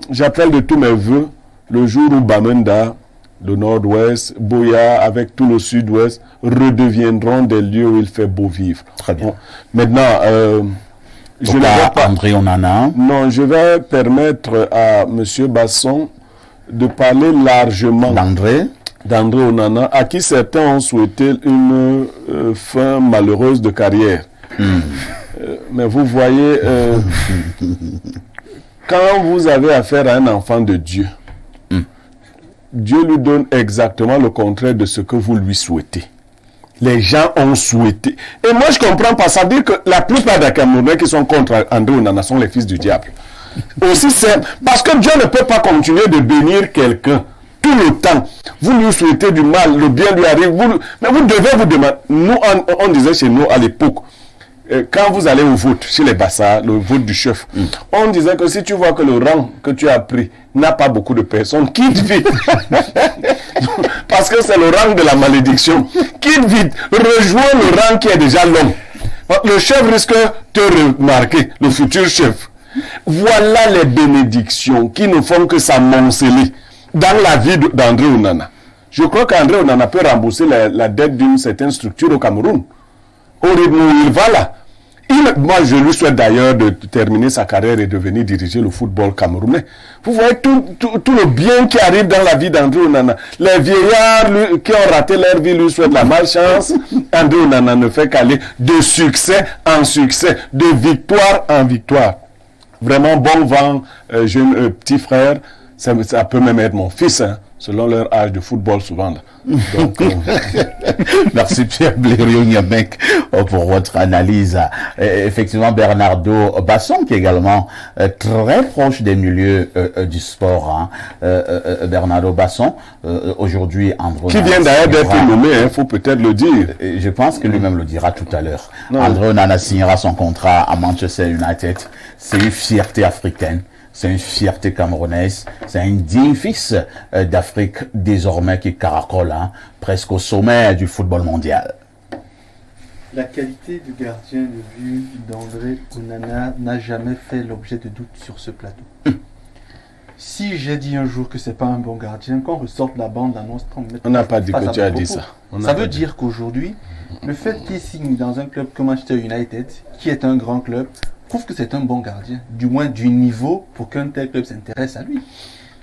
J'appelle de tous mes voeux le jour où Bamenda, le nord-ouest, Boya, avec tout le sud-ouest, redeviendront des lieux où il fait beau vivre. Très bien. Bon, maintenant, je ne vais pas... André Onana. Non, je vais permettre à M. Basson de parler largement d'André Onana, à qui certains ont souhaité une fin malheureuse de carrière. Mais vous voyez, quand vous avez affaire à un enfant de Dieu, Dieu lui donne exactement le contraire de ce que vous lui souhaitez. Les gens ont souhaité. Et moi, je comprends pas. Ça veut dire que la plupart des Camerounais qui sont contre André Onana sont les fils du diable. Aussi simple. Parce que Dieu ne peut pas continuer de bénir quelqu'un tout le temps. Vous lui souhaitez du mal, le bien lui arrive. Mais vous devez vous demander. Nous, on disait chez nous à l'époque, quand vous allez au vote, chez les Bassa, le vote du chef, on disait que si tu vois que le rang que tu as pris n'a pas beaucoup de personnes, quitte vite. Parce que c'est le rang de la malédiction. Quitte vite, rejoins le rang qui est déjà long. Le chef risque de te remarquer, le futur chef. Voilà les bénédictions qui ne font que s'amonceler dans la vie d'André Onana. Je crois qu'André Onana peut rembourser la dette d'une certaine structure au Cameroun. Au rythme où il va là. Moi, je lui souhaite d'ailleurs de terminer sa carrière et de venir diriger le football camerounais. Vous voyez tout le bien qui arrive dans la vie d'André Onana. Les vieillards qui ont raté leur vie lui souhaitent la malchance. André Onana ne fait qu'aller de succès en succès, de victoire en victoire. Vraiment bon vent, jeune petit frère. Ça peut même être mon fils, hein, selon leur âge de football souvent. Là. Donc, merci Pierre Blériot-Niamek pour votre analyse. Effectivement, Bernardo Basson, qui est également très proche des milieux du sport. Bernardo Basson, aujourd'hui, André qui vient d'ailleurs d'être nommé, il faut peut-être le dire. Je pense que lui-même le dira tout à l'heure. André Onana signera son contrat à Manchester United. C'est une fierté africaine. C'est une fierté camerounaise, c'est un digne fils d'Afrique désormais qui caracole presque au sommet du football mondial. La qualité du gardien de vue d'André Onana n'a jamais fait l'objet de doute sur ce plateau. Si j'ai dit un jour que c'est pas un bon gardien, quand on ressort de la bande d'annonce, on n'a pas dit que tu as dit ça. Ça veut dire qu'aujourd'hui, le fait qu'il signe dans un club comme Manchester United, qui est un grand club, prouve que c'est un bon gardien, du moins du niveau pour qu'un tel club s'intéresse à lui.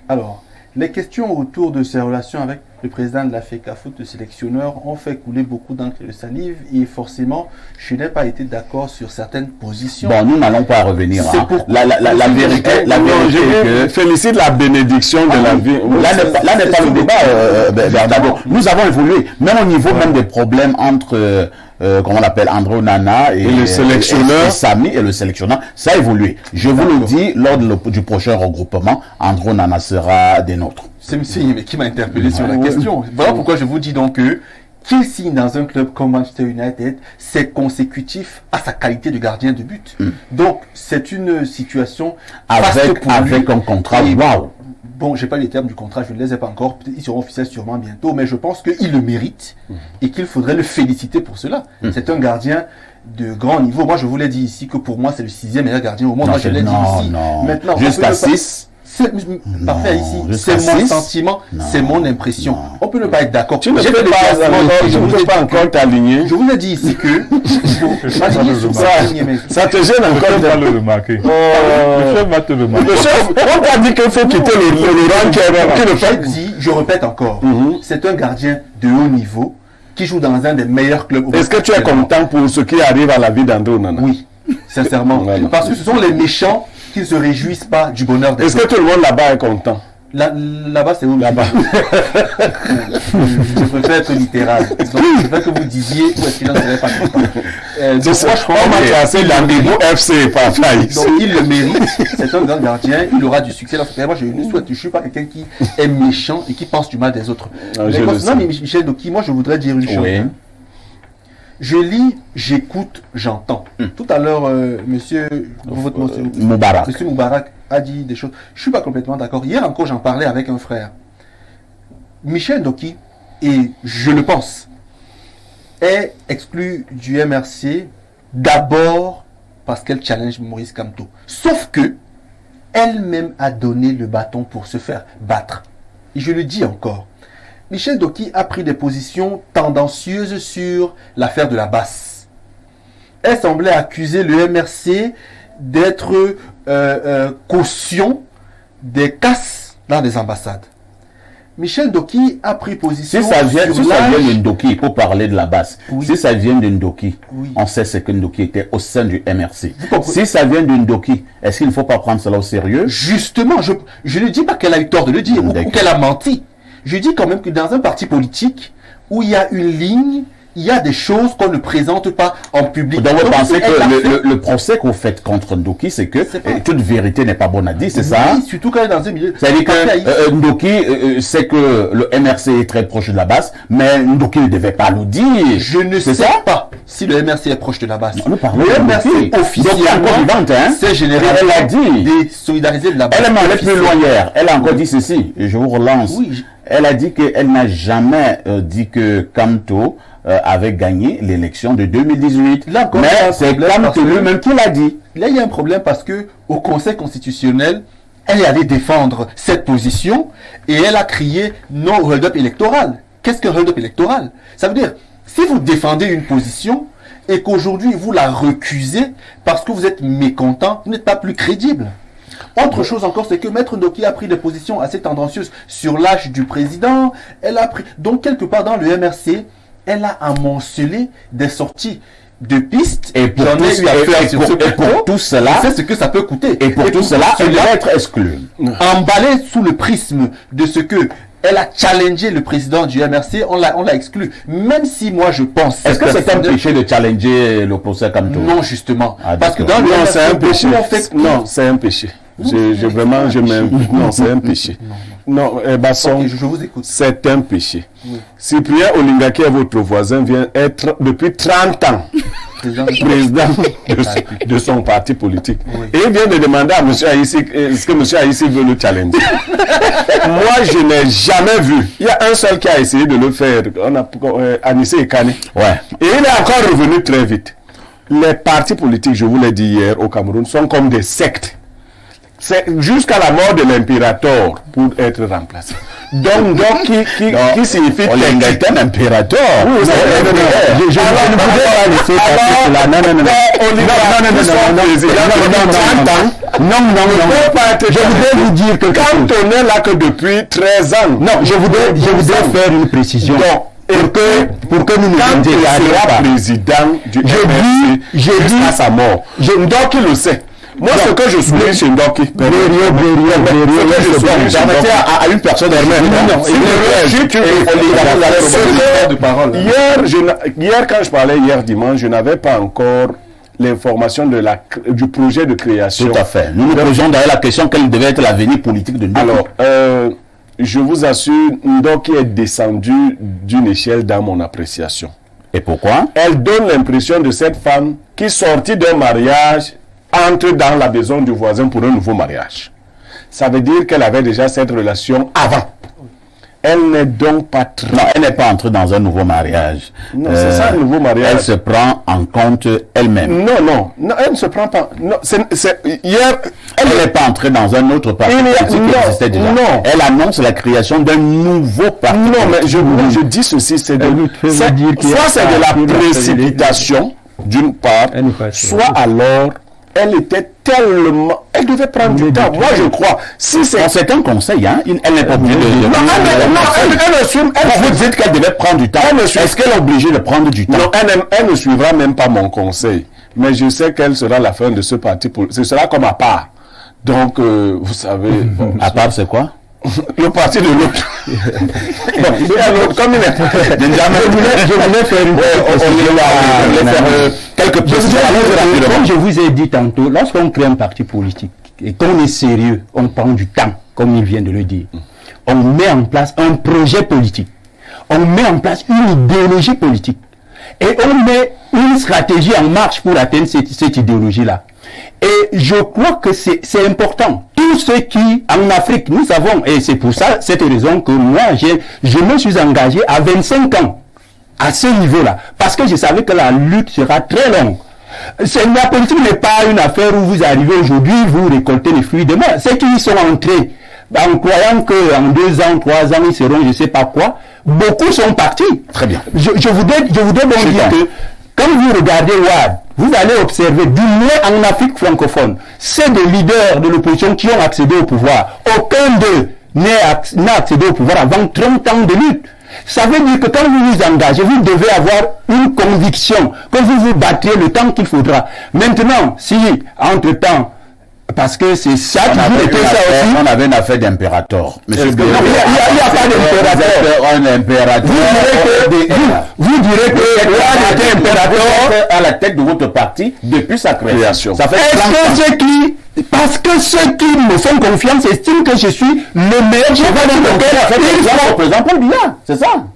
Alors, les questions autour de ses relations avec le président de la FECAFOOT, le sélectionneur, ont fait couler beaucoup d'encre et de salive et forcément, je n'ai pas été d'accord sur certaines positions. Bon, nous n'allons pas revenir. La vérité, est que... Félicite la bénédiction de la vie. Là n'est pas le débat, Bernardo. Nous avons évolué, même au niveau même des problèmes entre... comment on l'appelle, André Onana et le sélectionneur, et Samy et le sélectionneur, ça a évolué. Je vous le dis, lors du prochain regroupement, André Onana sera des nôtres. C'est M. qui m'a interpellé sur la question. Voilà pourquoi je vous dis donc que qu'il signe dans un club comme Manchester United, c'est consécutif à sa qualité de gardien de but. Donc, c'est une situation avec un contrat, waouh. Bon, j'ai pas les termes du contrat, je ne les ai pas encore. Ils seront officiels sûrement bientôt, mais je pense qu'il le mérite et qu'il faudrait le féliciter pour cela. C'est un gardien de grand niveau. Moi, je vous l'ai dit ici que pour moi, c'est le 6e meilleur gardien au monde. Moi, je l'ai dit ici. Maintenant, jusqu'à 6. Parfait ici. C'est mon sentiment, c'est mon impression. On peut ne pas être d'accord. Tu ne peux pas encore t'aligner. Je vous ai dit ici que ça te gêne encore de le remarquer. Le chef va te remarquer. Le chef, on t'a dit qu'il faut quitter le rang. Je répète encore, c'est un gardien de haut niveau qui joue dans un des meilleurs clubs. Est-ce que tu es content pour ce qui arrive à la vie d'André Onana? Oui, sincèrement. Parce que ce sont les méchants qui ne se réjouissent pas du bonheur des autres. Est-ce que tout le monde là-bas est content? Là-bas, c'est où? Là-bas. Je préfère être littéral. Donc, je veux que vous disiez où est-ce qu'il n'en serait pas content. Donc, il le mérite. C'est un grand gardien. Il aura du succès dans sa carrière. Moi, je ne souhaite. Je ne suis pas quelqu'un qui est méchant et qui pense du mal des autres. Mais Michel Doki, moi, je voudrais dire une chose. Oui. Je lis, j'écoute, j'entends. Tout à l'heure, monsieur Moubarak a dit des choses. Je ne suis pas complètement d'accord. Hier encore, j'en parlais avec un frère. Michel Doki, et je le pense, est exclu du MRC d'abord parce qu'elle challenge Maurice Kamto. Sauf que elle-même a donné le bâton pour se faire battre. Et je le dis encore. Michel Doki a pris des positions tendancieuses sur l'affaire de la basse. Elle semblait accuser le MRC d'être caution des casses dans les ambassades. Michel Doki a pris position sur l'âge. Si ça vient de Ndoki, il faut parler de la basse. Oui. Si ça vient de Ndoki, on sait ce que Ndoki était au sein du MRC. Si ça vient de Ndoki, est-ce qu'il ne faut pas prendre cela au sérieux? Justement, je ne dis pas qu'elle a eu tort de le dire ou qu'elle a menti. Je dis quand même que dans un parti politique où il y a une ligne, il y a des choses qu'on ne présente pas en public. Donc vous pensez que le procès que vous faites contre Ndoki, c'est que toute vérité n'est pas bonne à dire, c'est ça? Oui, surtout quand elle est dans un milieu. C'est-à-dire que Ndoki sait que le MRC est très proche de la base, mais Ndoki ne devait pas le dire. Je ne sais pas si le MRC est proche de la base. Le MRC officiellement s'est généré des solidarisés de la base. Elle est allée plus loin hier. Elle a encore dit ceci, et je vous relance. Oui. Elle a dit qu'elle n'a jamais dit que Kamto avait gagné l'élection de 2018. Là, mais c'est Kamto lui-même qui l'a dit. Là, il y a un problème parce que au Conseil constitutionnel, elle est allée défendre cette position et elle a crié non au hold-up électoral. Qu'est-ce qu'un hold-up électoral? Ça veut dire, si vous défendez une position et qu'aujourd'hui vous la recusez parce que vous êtes mécontent, vous n'êtes pas plus crédible. Autre chose encore, c'est que Maître Ndoki a pris des positions assez tendancieuses sur l'âge du président. Elle a pris, donc quelque part dans le MRC, elle a amoncelé des sorties de pistes. Et pour tout cela, c'est ce que ça peut coûter. Et pour tout cela, elle doit être exclue. Emballée sous le prisme de ce que elle a challengé le président du MRC, on l'a exclu. Même si moi je pense... Est-ce que c'est un péché de challenger le procès comme tout? Non, justement. Parce que dans le MRC, c'est un péché. Non, c'est un péché. Non, c'est un péché. Non, Basson, je vous écoute. C'est un péché. Oui. Cyprien Olingaki est votre voisin, vient être depuis 30 ans président de son parti politique. Oui. Et il vient de demander à M. Aïssi est-ce que M. Aïssi veut le challenger. Moi, je n'ai jamais vu. Il y a un seul qui a essayé de le faire. On a Anissé Ekane. Ouais. Et il est encore revenu très vite. Les partis politiques, je vous l'ai dit hier au Cameroun, sont comme des sectes. C'est jusqu'à la mort de l'impérateur pour être remplacé. Donc qui signifie qu'il est un impérateur. Oui, je ne voudrais pas laisser passer cela. Non. Je voudrais vous dire que quand on est là que depuis 13 ans. Non, je voudrais faire une précision. Pour que nous nous quand il sera président du MRC jusqu'à sa mort. Donc il le sait. Moi, ce que je souligne chez Ndoki, à une personne hier, quand je parlais hier dimanche, je n'avais pas encore l'information du projet de création. Tout à fait. Nous nous posons d'ailleurs la question quel devait être l'avenir politique de Ndoki. Alors, je vous assure, Ndoki est descendu d'une échelle dans mon appréciation. Et pourquoi? Elle donne l'impression de cette femme qui, sortie d'un mariage, entre dans la maison du voisin pour un nouveau mariage. Ça veut dire qu'elle avait déjà cette relation avant. Elle n'est donc pas très... Non, elle n'est pas entrée dans un nouveau mariage. Non, c'est ça, un nouveau mariage. Elle se prend en compte elle-même. Non, elle ne se prend pas... Non, hier... Elle n'est pas entrée dans un autre parti politique qui existait déjà. Non. Elle annonce la création d'un nouveau parti. Non, mais je dis ceci, c'est soit c'est de la précipitation, d'une part, soit alors... Elle était tellement... Elle devait prendre du temps. Moi, je crois. Si c'est un conseil, hein. Elle n'est pas obligée de... Vous dites qu'elle devait prendre du temps. Est-ce qu'elle est obligée de prendre du temps? Non, elle ne suivra même pas mon conseil. Mais je sais qu'elle sera la fin de ce parti. Ce sera comme à part. Donc, vous savez... À part, c'est quoi? Le parti de l'autre. Comme il est. Je voulais faire quelques précisions. Comme je vous ai dit tantôt, lorsqu'on crée un parti politique et qu'on est sérieux, on prend du temps, comme il vient de le dire. On met en place un projet politique. On met en place une idéologie politique. Et on met une stratégie en marche pour atteindre cette idéologie-là. Et je crois que c'est important. Tous ceux qui, en Afrique, nous avons, et c'est pour ça, cette raison que moi, je me suis engagé à 25 ans, à ce niveau-là, parce que je savais que la lutte sera très longue. La politique n'est pas une affaire où vous arrivez aujourd'hui, vous récoltez les fruits demain. Ceux qui y sont entrés, en croyant qu'en 2 ans, 3 ans, ils seront je ne sais pas quoi, beaucoup sont partis. Très bien. Je voudrais donc dire que, quand vous regardez Ouad, vous allez observer, du moins en Afrique francophone, c'est des leaders de l'opposition qui ont accédé au pouvoir. Aucun d'eux n'a accédé au pouvoir avant 30 ans de lutte. Ça veut dire que quand vous vous engagez, vous devez avoir une conviction que vous vous battrez le temps qu'il faudra. Maintenant, si, entre-temps, parce que c'est ça qui vous était ça aussi. On avait une affaire d'impérateur. Il n'y a pas d'impérateur. Un impérateur. Vous direz que Ouad était impérateur à la tête de votre parti depuis sa création. Ça fait parce que ceux qui me font confiance estiment que je suis le meilleur chef de président Paul Biya, c'est ça?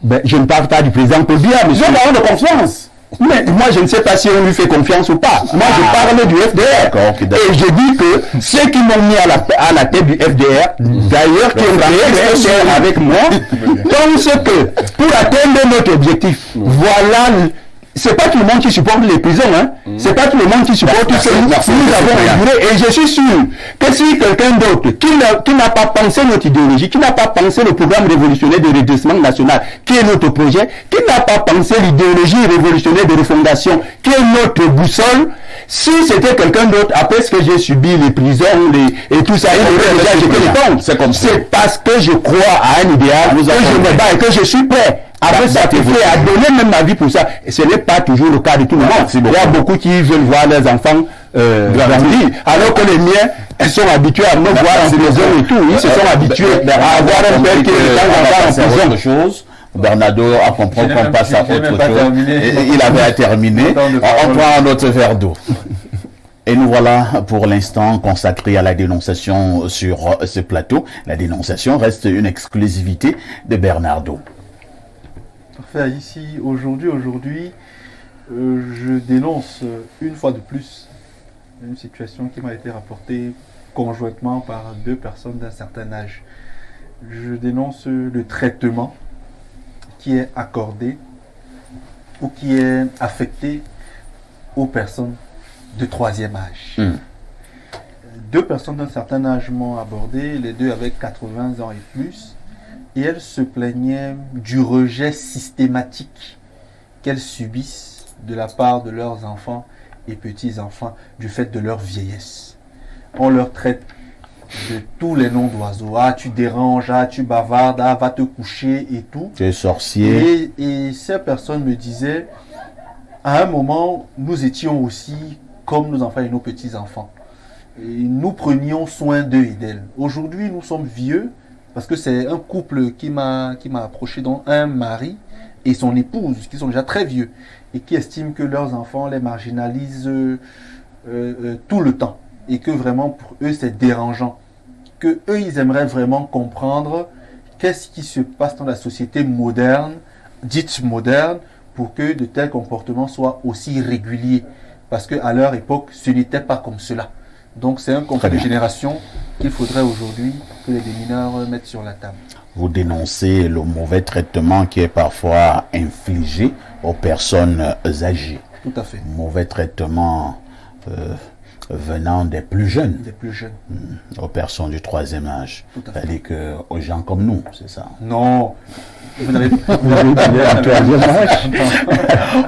Ben, je ne parle pas du président Paul Biya, mais je parle de confiance. Mais moi, je ne sais pas si on lui fait confiance ou pas. Moi, je parle du FDR. Et je dis que ceux qui m'ont mis à la tête du FDR, d'ailleurs, qui ont créé le FDR avec moi, pensent que pour atteindre notre objectif, voilà c'est pas tout le monde qui supporte les prisons, hein. C'est pas tout le monde qui supporte tout ce que nous avons enduré. Et je suis sûr que si quelqu'un d'autre qui n'a pas pensé notre idéologie, qui n'a pas pensé le programme révolutionnaire de redressement national, qui est notre projet, qui n'a pas pensé l'idéologie révolutionnaire de refondation, qui est notre boussole, si c'était quelqu'un d'autre, après ce que j'ai subi, les prisons et tout ça, il aurait déjà jeté les comptes. C'est parce que je crois à un idéal, que je me bats et que je suis prêt à me sacrifier, à donner même ma vie pour ça. Et ce n'est pas toujours le cas de tout le monde. Il y a beaucoup qui veulent voir leurs enfants grandir, alors que les miens, ils sont habitués à me voir en prison et tout. Ils se sont habitués à avoir un père qui est de temps en temps en prison. Bernardo a compris qu'on passe à autre chose. Il avait terminé. On prend un autre verre d'eau. Et nous voilà pour l'instant consacrés à la dénonciation sur ce plateau. La dénonciation reste une exclusivité de Bernardo. Parfait. Ici, aujourd'hui, je dénonce une fois de plus une situation qui m'a été rapportée conjointement par deux personnes d'un certain âge. Je dénonce le traitement qui est accordé ou qui est affecté aux personnes de troisième âge. Deux personnes d'un certain âge m'ont abordé, les deux avec 80 ans et plus, et elles se plaignaient du rejet systématique qu'elles subissent de la part de leurs enfants et petits-enfants du fait de leur vieillesse. On leur traite de tous les noms d'oiseaux. Ah, tu déranges, ah, tu bavardes, ah, va te coucher et tout. Tu es sorcier. Et ces personnes me disaient, à un moment, nous étions aussi comme nos enfants et nos petits-enfants. Et nous prenions soin d'eux et d'elles. Aujourd'hui, nous sommes vieux, parce que c'est un couple qui m'a approché, dont un mari et son épouse, qui sont déjà très vieux, et qui estiment que leurs enfants les marginalisent tout le temps. Et que vraiment pour eux c'est dérangeant, que eux ils aimeraient vraiment comprendre qu'est-ce qui se passe dans la société moderne, dite moderne, pour que de tels comportements soient aussi réguliers, parce qu'à leur époque ce n'était pas comme cela. Donc c'est un conflit de génération qu'il faudrait aujourd'hui que les démineurs mettent sur la table. Vous dénoncez le mauvais traitement qui est parfois infligé aux personnes âgées. Tout à fait. Mauvais traitement venant des plus jeunes. Des plus jeunes. Aux personnes du troisième âge. Tout à fait. C'est-à-dire qu'aux gens comme nous, c'est ça. Non. Vous n'avez pas.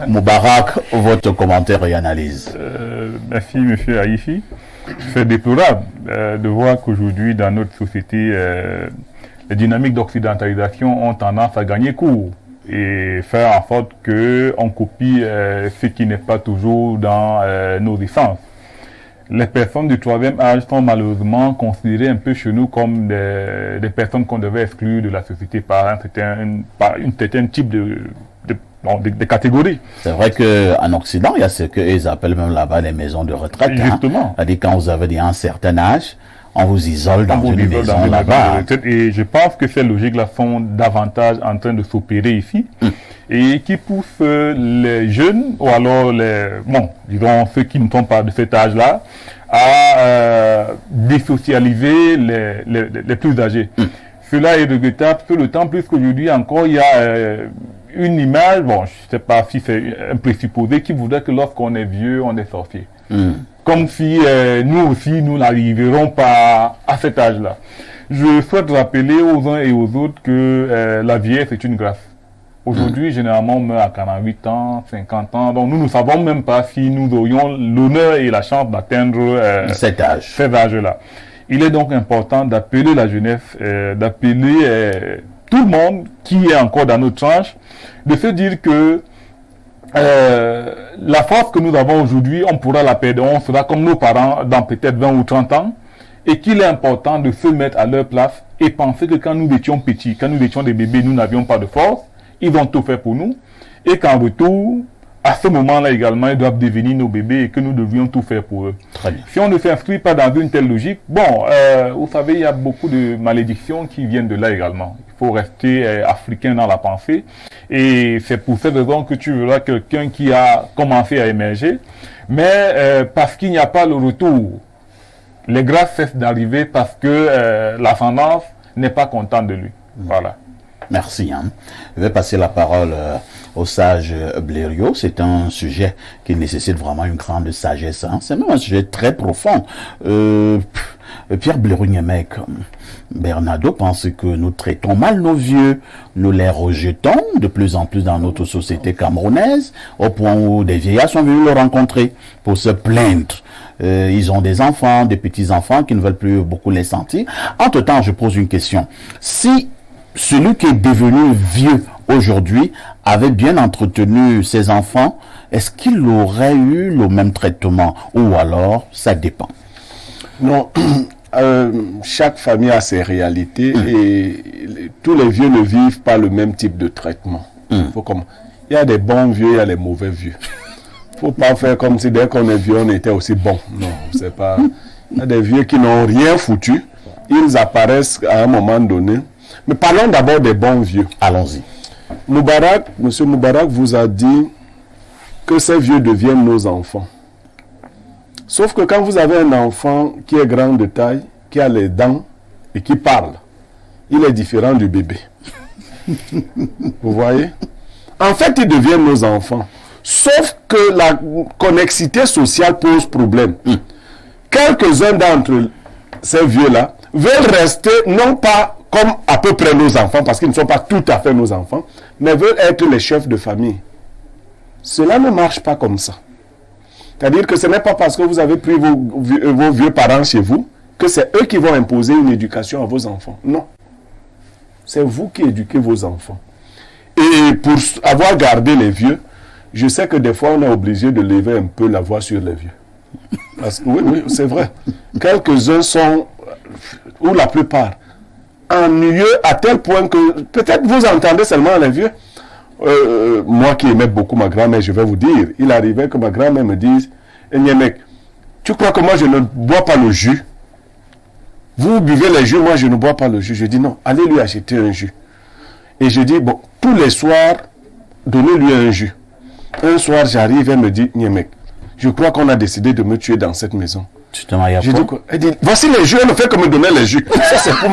Moubarak, votre commentaire et analyse. Merci, monsieur Haïfi. C'est déplorable de voir qu'aujourd'hui, dans notre société, les dynamiques d'occidentalisation ont tendance à gagner court et faire en sorte qu'on copie ce qui n'est pas toujours dans nos essences. Les personnes du troisième âge sont malheureusement considérées un peu chez nous comme des personnes qu'on devait exclure de la société par un certain type de catégories. C'est vrai qu'en Occident, il y a ce qu'ils appellent même là-bas les maisons de retraite. Justement. C'est-à-dire quand vous avez un certain âge, on vous isole dans une maison là-bas. Et je pense que ces logiques-là sont davantage en train de s'opérer ici et qui poussent les jeunes, ou alors disons ceux qui ne sont pas de cet âge-là, à désocialiser les plus âgés. Cela est regrettable, tout le temps, plus qu'aujourd'hui encore, il y a une image, je ne sais pas si c'est un présupposé qui voudrait que lorsqu'on est vieux, on est sorcier. Comme si nous aussi, nous n'arriverons pas à cet âge-là. Je souhaite rappeler aux uns et aux autres que la vieillesse est une grâce. Aujourd'hui, généralement, on meurt à 48 ans, 50 ans. Donc, nous ne savons même pas si nous aurions l'honneur et la chance d'atteindre cet âge-là. Il est donc important d'appeler la jeunesse, d'appeler tout le monde qui est encore dans notre tranche, de se dire que la force que nous avons aujourd'hui, on pourra la perdre, on sera comme nos parents dans peut-être 20 ou 30 ans, et qu'il est important de se mettre à leur place et penser que quand nous étions petits, quand nous étions des bébés, nous n'avions pas de force, ils ont tout fait pour nous, et qu'en retour, à ce moment-là également, ils doivent devenir nos bébés et que nous devions tout faire pour eux. Très bien. Si on ne s'inscrit pas dans une telle logique, vous savez, il y a beaucoup de malédictions qui viennent de là également. Il faut rester africain dans la pensée. Et c'est pour cette raison que tu verras quelqu'un qui a commencé à émerger. Mais parce qu'il n'y a pas le retour, les grâces cessent d'arriver parce que l'ascendance n'est pas contente de lui. Voilà. Merci. Je vais passer la parole au sage Blériot. C'est un sujet qui nécessite vraiment une grande sagesse. C'est même un sujet très profond. Pierre Blériot-Niémec, Bernardo pense que nous traitons mal nos vieux, nous les rejetons de plus en plus dans notre société camerounaise, au point où des vieillards sont venus le rencontrer pour se plaindre. Ils ont des enfants, des petits-enfants qui ne veulent plus beaucoup les sentir. Entre-temps, je pose une question. Si celui qui est devenu vieux aujourd'hui avait bien entretenu ses enfants, est-ce qu'il aurait eu le même traitement? Ou alors, ça dépend? Non, chaque famille a ses réalités et tous les vieux ne vivent pas le même type de traitement. Il y a des bons vieux, il y a des mauvais vieux. Il ne faut pas faire comme si dès qu'on est vieux, on était aussi bon. Non, c'est pas... Il y a des vieux qui n'ont rien foutu. Ils apparaissent à un moment donné. Mais parlons d'abord des bons vieux. Allons-y. Monsieur Moubarak vous a dit que ces vieux deviennent nos enfants. Sauf que quand vous avez un enfant qui est grand de taille, qui a les dents et qui parle, il est différent du bébé. Vous voyez? En fait, ils deviennent nos enfants. Sauf que la connexité sociale pose problème. Quelques-uns d'entre ces vieux-là veulent rester non pas comme à peu près nos enfants, parce qu'ils ne sont pas tout à fait nos enfants, mais veulent être les chefs de famille. Cela ne marche pas comme ça. C'est-à-dire que ce n'est pas parce que vous avez pris vos vieux parents chez vous que c'est eux qui vont imposer une éducation à vos enfants. Non. C'est vous qui éduquez vos enfants. Et pour avoir gardé les vieux, je sais que des fois on est obligé de lever un peu la voix sur les vieux. Parce que oui, c'est vrai. Quelques-uns sont, ou la plupart, ennuyeux à tel point que peut-être vous entendez seulement les vieux. Moi qui aimais beaucoup ma grand-mère, je vais vous dire, il arrivait que ma grand-mère me dise, Niémec, tu crois que moi je ne bois pas le jus? Vous buvez les jus, moi je ne bois pas le jus. Je dis non, allez lui acheter un jus. Et je dis, bon, tous les soirs, donnez-lui un jus. Un soir, j'arrive, elle me dit, Niémec, je crois qu'on a décidé de me tuer dans cette maison. Je dis quoi? Elle dit, voici les jus, elle ne fait que me donner les jus. Ça c'est pour...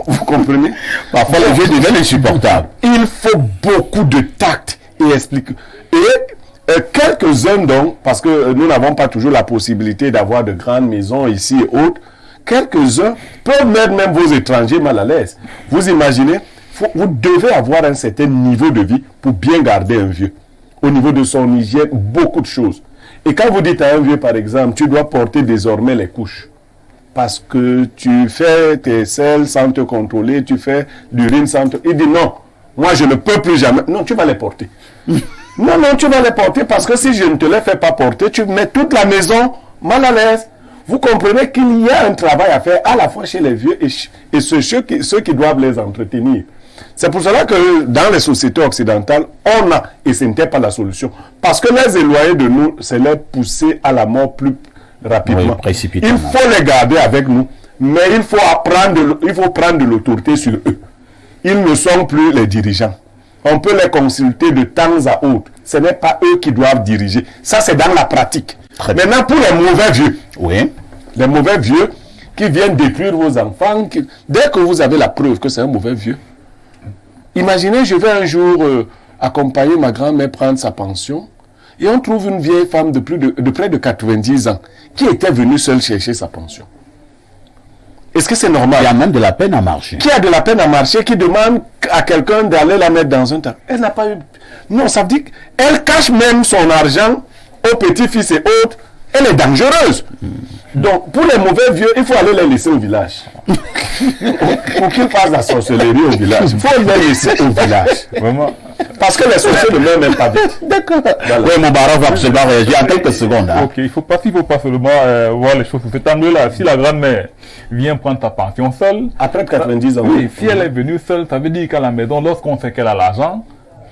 Vous comprenez? Parfois, les vieux deviennent insupportables. Il faut beaucoup de tact et expliquer. Et quelques-uns donc, parce que nous n'avons pas toujours la possibilité d'avoir de grandes maisons ici et autres, quelques-uns peuvent mettre même vos étrangers mal à l'aise. Vous imaginez, vous devez avoir un certain niveau de vie pour bien garder un vieux. Au niveau de son hygiène, beaucoup de choses. Et quand vous dites à un vieux, par exemple, tu dois porter désormais les couches, parce que tu fais tes selles sans te contrôler, tu fais l'urine sans te... Il dit non, moi je ne peux plus jamais. Non, tu vas les porter. Non, tu vas les porter parce que si je ne te les fais pas porter, tu mets toute la maison mal à l'aise. Vous comprenez qu'il y a un travail à faire à la fois chez les vieux et ceux qui doivent les entretenir. C'est pour cela que dans les sociétés occidentales, on a, et ce n'était pas la solution, parce que les éloigner de nous, c'est les pousser à la mort plus rapidement. Oui, il faut les garder avec nous, mais il faut prendre de l'autorité sur eux. Ils ne sont plus les dirigeants. On peut les consulter de temps à autre. Ce n'est pas eux qui doivent diriger. Ça, c'est dans la pratique. Maintenant, pour les mauvais vieux, les mauvais vieux qui viennent détruire vos enfants, dès que vous avez la preuve que c'est un mauvais vieux, imaginez, je vais un jour accompagner ma grand-mère prendre sa pension, et on trouve une vieille femme de près de 90 ans qui était venue seule chercher sa pension. Est-ce que c'est normal? Il y a même de la peine à marcher. Qui a de la peine à marcher, qui demande à quelqu'un d'aller la mettre dans un tas. Elle n'a pas eu... Non, ça veut dire qu'elle cache même son argent aux petits-fils et autres. Elle est dangereuse. Donc, pour les mauvais vieux, il faut aller les laisser au village. Pour qu'ils fassent la sorcellerie au village. Il faut les laisser au village. Vraiment. Parce que les sorciers ne meurent même pas vite. D'accord. Voilà. Oui, mon baron va absolument réagir en quelques secondes. Ok, il ne faut pas seulement voir les choses sous cet angle-là. Si la grand-mère vient prendre ta pension seule... Après 90 ans. Oui, si elle est venue seule, ça veut dire qu'à la maison, lorsqu'on sait qu'elle a l'argent,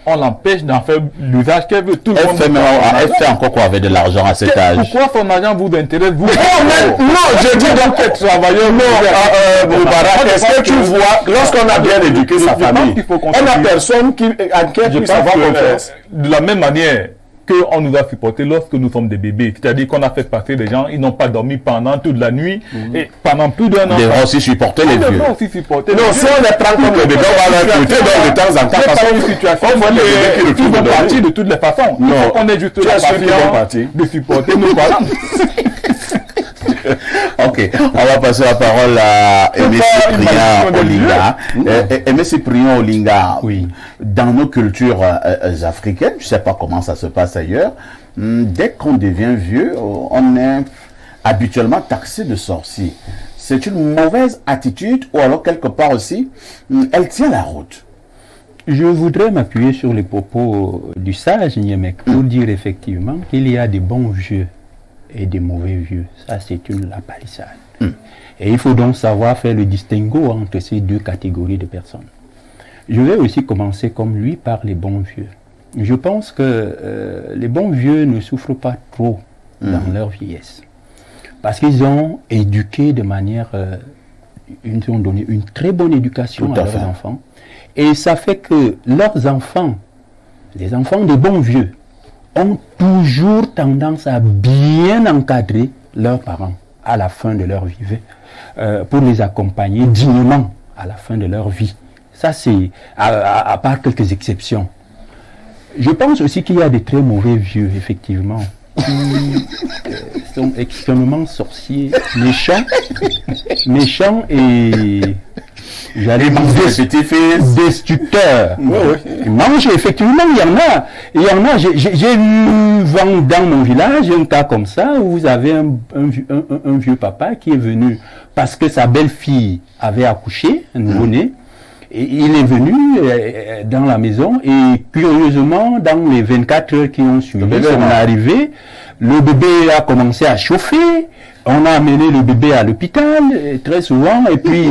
on l'empêche d'en faire l'usage qu'elle veut. Tout le monde elle fait encore quoi avec de l'argent à cet âge? Pourquoi son argent vous intéresse vous? Non, je dis donc que travailleur. Non, est-ce que tu vois, lorsqu'on a bien éduqué sa famille, elle n'a personne à qui puisse avoir confiance. De la même manière, qu'on nous a supportés lorsque nous sommes des bébés. C'est-à-dire qu'on a fait passer des gens, ils n'ont pas dormi pendant toute la nuit et pendant plus d'un an. On devrait aussi supporter les vieux. Aussi supporter Non, si on les prend comme les bébés, on va leur écouter de temps en temps. C'est pas une situation qui vont partir de toutes les façons. Non. Il faut qu'on ait juste la patience de supporter nos parents. Ok, on va passer la parole à Aimé Cyprien Olinga. Aimé Cyprien Olinga, Oui. dans nos cultures africaines, je ne sais pas comment ça se passe ailleurs, dès qu'on devient vieux, on est habituellement taxé de sorcier. C'est une mauvaise attitude ou alors quelque part aussi, elle tient la route. Je voudrais m'appuyer sur les propos du sage Niemek pour dire effectivement qu'il y a des bons vieux et des mauvais vieux. Ça, c'est la palissade. Et il faut donc savoir faire le distinguo entre ces deux catégories de personnes. Je vais aussi commencer comme lui par les bons vieux. Je pense que les bons vieux ne souffrent pas trop dans leur vieillesse. Parce qu'ils ont éduqué de manière... ils ont donné une très bonne éducation à leurs enfants. Et ça fait que leurs enfants, les enfants des bons vieux, ont toujours tendance à bien encadrer leurs parents à la fin de leur vie, pour les accompagner dignement à la fin de leur vie. Ça, c'est à part quelques exceptions. Je pense aussi qu'il y a des très mauvais vieux, effectivement, qui sont extrêmement sorciers, méchants et... J'allais dire destructeurs. Ils mangent, effectivement, il y en a. J'ai vu vent dans mon village un cas comme ça où vous avez un vieux papa qui est venu parce que sa belle-fille avait accouché, un nouveau-né. Et il est venu dans la maison et curieusement, dans les 24 heures qui ont suivi son arrivée, le bébé a commencé à chauffer. On a amené le bébé à l'hôpital très souvent et puis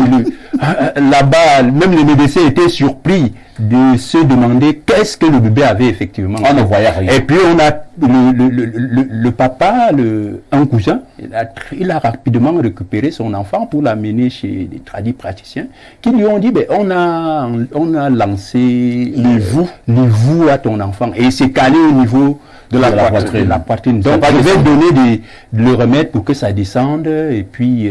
là-bas, même les médecins étaient surpris de se demander qu'est-ce que le bébé avait effectivement. On ne voyait rien. Et puis on a le papa, un cousin, il a rapidement récupéré son enfant pour l'amener chez des praticiens qui lui ont dit on a lancé les voux à ton enfant et c'est calé au niveau de la poitrine. Donc je vais donner le remède pour que ça descende et puis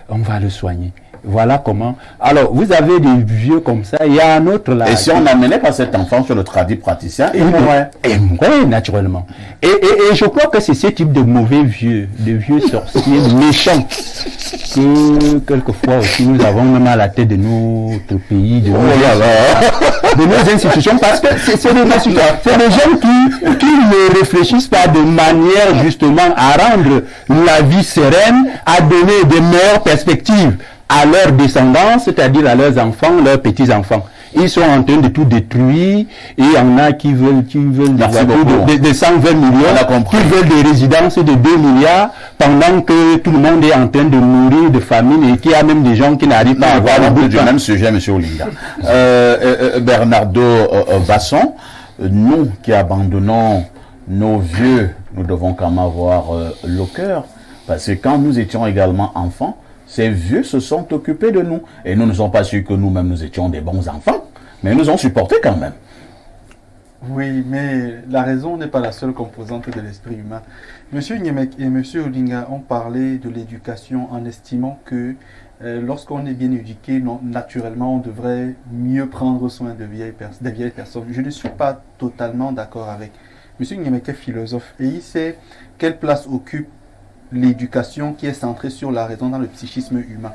on va le soigner. Voilà comment. Alors, vous avez des vieux comme ça, il y a un autre là. Et si on n'amenait pas cet enfant sur le praticien, il mourrait. Il mourrait, naturellement. Et je crois que c'est ce type de mauvais vieux, de vieux sorciers méchants, que quelquefois aussi nous avons même à la tête de notre pays, de nos institutions, parce que c'est des institutions, c'est des gens qui ne réfléchissent pas de manière justement à rendre la vie sereine, à donner de meilleures perspectives à leurs descendants, c'est-à-dire à leurs enfants, leurs petits-enfants. Ils sont en train de tout détruire et il y en a qui veulent des voitures de 120 millions, qui veulent des résidences de 2 milliards pendant que tout le monde est en train de mourir de famine et qu'il y a même des gens qui n'arrivent pas à avoir le bout du même sujet, M. Olinga. Bernardo Basson, nous qui abandonnons nos vieux, nous devons quand même avoir le cœur, parce que quand nous étions également enfants, ces vieux se sont occupés de nous. Et nous ne sommes pas sûrs que nous-mêmes nous étions des bons enfants, mais ils nous ont supportés quand même. Oui, mais la raison n'est pas la seule composante de l'esprit humain. Monsieur Niemek et Monsieur Olinga ont parlé de l'éducation en estimant que lorsqu'on est bien éduqué, naturellement, on devrait mieux prendre soin des vieilles personnes. Je ne suis pas totalement d'accord avec. Monsieur Niemek est philosophe et il sait quelle place occupe l'éducation qui est centrée sur la raison dans le psychisme humain.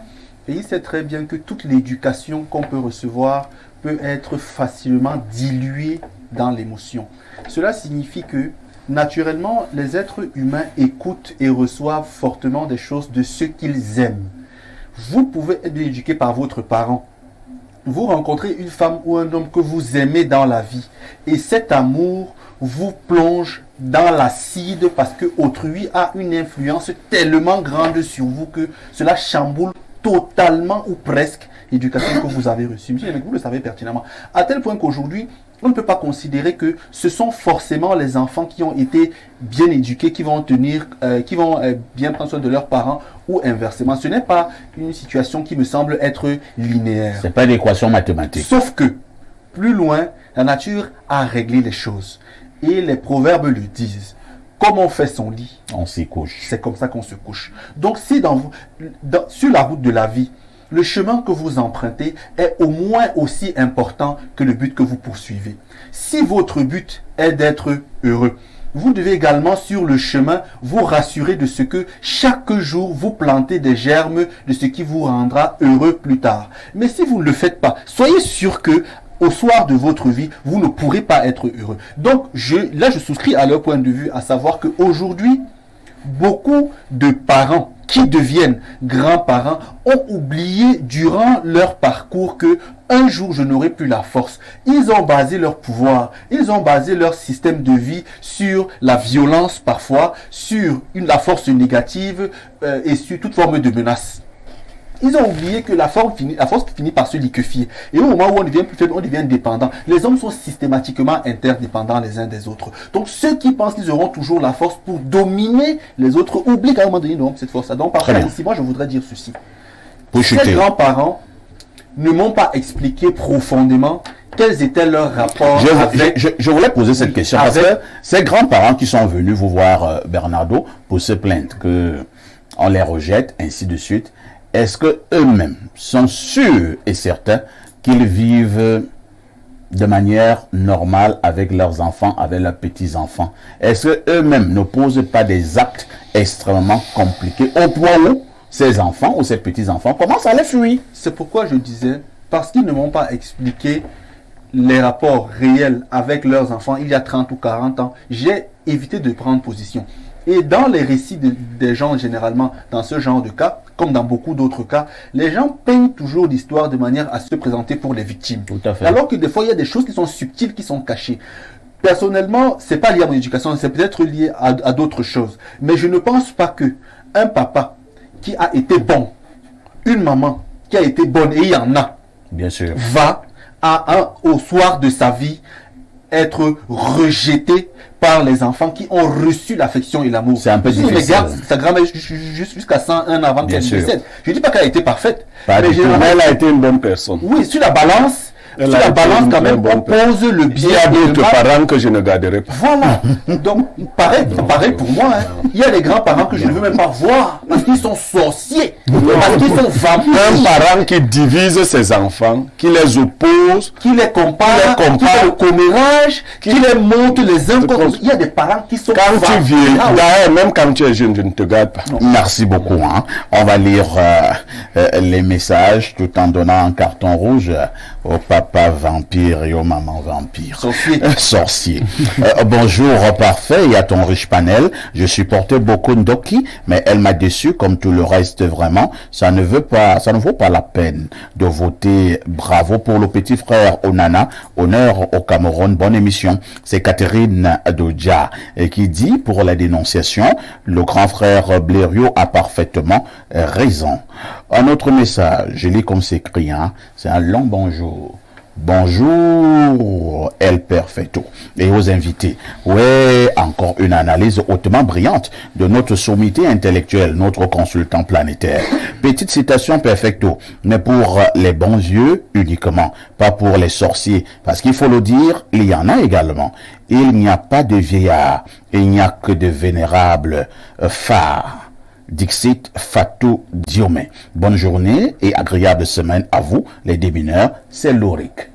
Et il sait très bien que toute l'éducation qu'on peut recevoir peut être facilement diluée dans l'émotion. Cela signifie que, naturellement, les êtres humains écoutent et reçoivent fortement des choses de ce qu'ils aiment. Vous pouvez être éduqué par votre parent. Vous rencontrez une femme ou un homme que vous aimez dans la vie. Et cet amour vous plonge dans l'acide parce que autrui a une influence tellement grande sur vous que cela chamboule totalement ou presque l'éducation que vous avez reçue. Monsieur, vous le savez pertinemment. À tel point qu'aujourd'hui, on ne peut pas considérer que ce sont forcément les enfants qui ont été bien éduqués, qui vont bien prendre soin de leurs parents ou inversement. Ce n'est pas une situation qui me semble être linéaire. Ce n'est pas une équation mathématique. Sauf que, plus loin, la nature a réglé les choses. Et les proverbes le disent. Comme on fait son lit, On s'y couche. c'est comme ça qu'on se couche. Donc si sur la route de la vie, le chemin que vous empruntez est au moins aussi important que le but que vous poursuivez. Si votre but est d'être heureux, vous devez également sur le chemin vous rassurer de ce que chaque jour vous plantez des germes de ce qui vous rendra heureux plus tard. Mais si vous ne le faites pas, soyez sûr que au soir de votre vie, vous ne pourrez pas être heureux. Donc je souscris à leur point de vue, à savoir qu'aujourd'hui, beaucoup de parents qui deviennent grands-parents ont oublié durant leur parcours que un jour je n'aurai plus la force. Ils ont basé leur pouvoir, ils ont basé leur système de vie sur la violence parfois, sur la force négative et sur toute forme de menace. Ils ont oublié que la force finit par se liquéfier. Et au moment où on devient plus faible, on devient dépendant. Les hommes sont systématiquement interdépendants les uns des autres. Donc ceux qui pensent qu'ils auront toujours la force pour dominer les autres oublient qu'à un moment donné, ils n'auront cette force-là. Donc par contre, ici, moi je voudrais dire ceci. Ces grands-parents ne m'ont pas expliqué profondément quels étaient leurs rapports avec... Je voulais poser cette question parce que ces grands-parents qui sont venus vous voir, Bernardo, pour se plaindre qu'on les rejette, ainsi de suite, est-ce que eux-mêmes sont sûrs et certains qu'ils vivent de manière normale avec leurs enfants, avec leurs petits-enfants? Est-ce que eux-mêmes ne posent pas des actes extrêmement compliqués au point où ces enfants ou ces petits-enfants commencent à les fuir? C'est pourquoi je disais, parce qu'ils ne m'ont pas expliqué les rapports réels avec leurs enfants il y a 30 ou 40 ans, j'ai évité de prendre position. Et dans les récits des gens, généralement, dans ce genre de cas, comme dans beaucoup d'autres cas, les gens peignent toujours l'histoire de manière à se présenter pour les victimes. Tout à fait. Alors que des fois, il y a des choses qui sont subtiles, qui sont cachées. Personnellement, c'est pas lié à mon éducation, c'est peut-être lié à d'autres choses. Mais je ne pense pas que un papa qui a été bon, une maman qui a été bonne, et il y en a, bien sûr, va au soir de sa vie être rejeté par les enfants qui ont reçu l'affection et l'amour. C'est un peu difficile. Regarde sa grand-mère jusqu'à 101 avant qu'elle décède. Je ne dis pas qu'elle a été parfaite. Mais elle a été une bonne personne. Oui, sur la balance, quand même, on pose le bien. Il y a d'autres parents que je ne garderai pas. Voilà. Donc, pareil pour moi. Hein. Il y a des grands-parents que je ne veux même pas voir parce qu'ils sont sorciers, parce qu'ils sont vampires. Un parent qui divise ses enfants, qui les oppose, qui les compare, qui fait le commérage, qui les monte les uns contre. Il y a des parents qui sont quand tu viens, d'ailleurs, même quand tu es jeune, je ne te garde pas. Merci beaucoup. Hein. On va lire les messages tout en donnant un carton rouge au papa vampire et aux mamans vampires. Sorcier. Bonjour, parfait, et à ton riche panel. Je supportais beaucoup Ndoki, mais elle m'a déçu comme tout le reste vraiment. Ça ne vaut pas la peine de voter. Bravo pour le petit frère Onana. Honneur au Cameroun. Bonne émission. C'est Catherine Adodja qui dit pour la dénonciation, le grand frère Blériot a parfaitement raison. Un autre message, je lis comme c'est écrit, hein. C'est un long bonjour. Bonjour, El Perfetto, et aux invités. Ouais, encore une analyse hautement brillante de notre sommité intellectuelle, notre consultant planétaire. Petite citation Perfecto, mais pour les bons yeux uniquement, pas pour les sorciers, parce qu'il faut le dire, il y en a également. Il n'y a pas de vieillards, il n'y a que de vénérables phares. Dixit Fatou Diomé. Bonne journée et agréable semaine à vous, les démineurs. C'est Loric.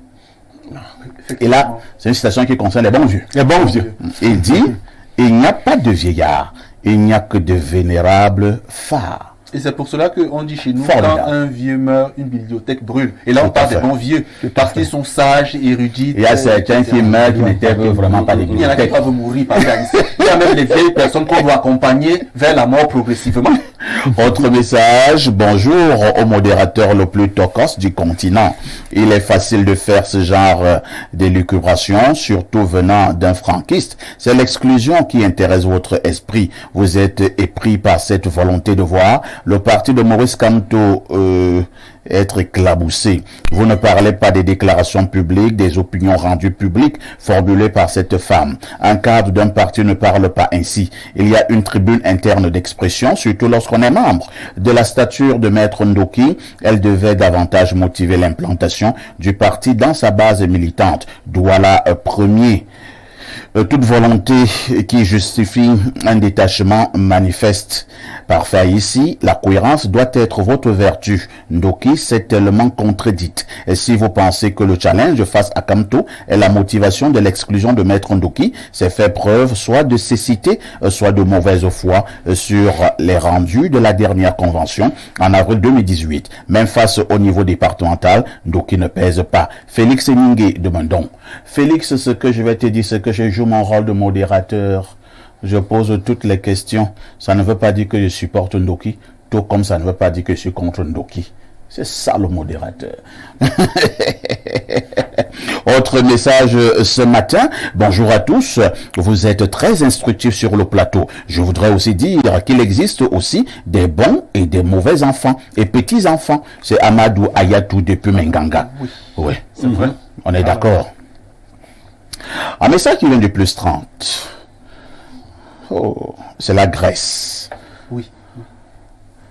Et là, c'est une citation qui concerne les bons vieux. Les bons vieux. Il dit, il n'y a pas de vieillards, il n'y a que de vénérables phares. Et c'est pour cela qu'on dit chez nous, quand un vieux meurt, une bibliothèque brûle. Et là, on parle des bons vieux, parce qu'ils sont sages, érudits. Il y a certains qui meurent qui n'étaient vraiment pas des bibliothèques. Il y en a qui peuvent mourir par exemple. Il y a même les vieilles personnes qu'on doit accompagner vers la mort progressivement. Autre message, bonjour au modérateur le plus tocasse du continent. Il est facile de faire ce genre d'élucubration, surtout venant d'un franquiste. C'est l'exclusion qui intéresse votre esprit. Vous êtes épris par cette volonté de voir le parti de Maurice Kamto être éclaboussé. Vous ne parlez pas des déclarations publiques, des opinions rendues publiques formulées par cette femme. Un cadre d'un parti ne parle pas ainsi. Il y a une tribune interne d'expression, surtout lorsqu'on est membre. De la stature de Maître Ndoki, elle devait davantage motiver l'implantation du parti dans sa base militante. Douala premier toute volonté qui justifie un détachement manifeste. Parfait ici, la cohérence doit être votre vertu. Ndoki s'est tellement contredite. Et si vous pensez que le challenge face à Kamto est la motivation de l'exclusion de Maître Ndoki, c'est fait preuve soit de cécité, soit de mauvaise foi sur les rendus de la dernière convention en avril 2018. Même face au niveau départemental, Ndoki ne pèse pas. Félix Eningue de Mendon. Félix, ce que je vais te dire, c'est que je joue mon rôle de modérateur. Je pose toutes les questions. Ça ne veut pas dire que je supporte Ndoki, tout comme ça ne veut pas dire que je suis contre Ndoki. C'est ça le modérateur. Autre message ce matin. Bonjour à tous. Vous êtes très instructifs sur le plateau. Je voudrais aussi dire qu'il existe aussi des bons et des mauvais enfants et petits enfants. C'est Amadou Ayatou depuis Menganga. Oui, c'est vrai. On est d'accord. Un message qui vient du plus 30. Oh, c'est la Grèce. Oui.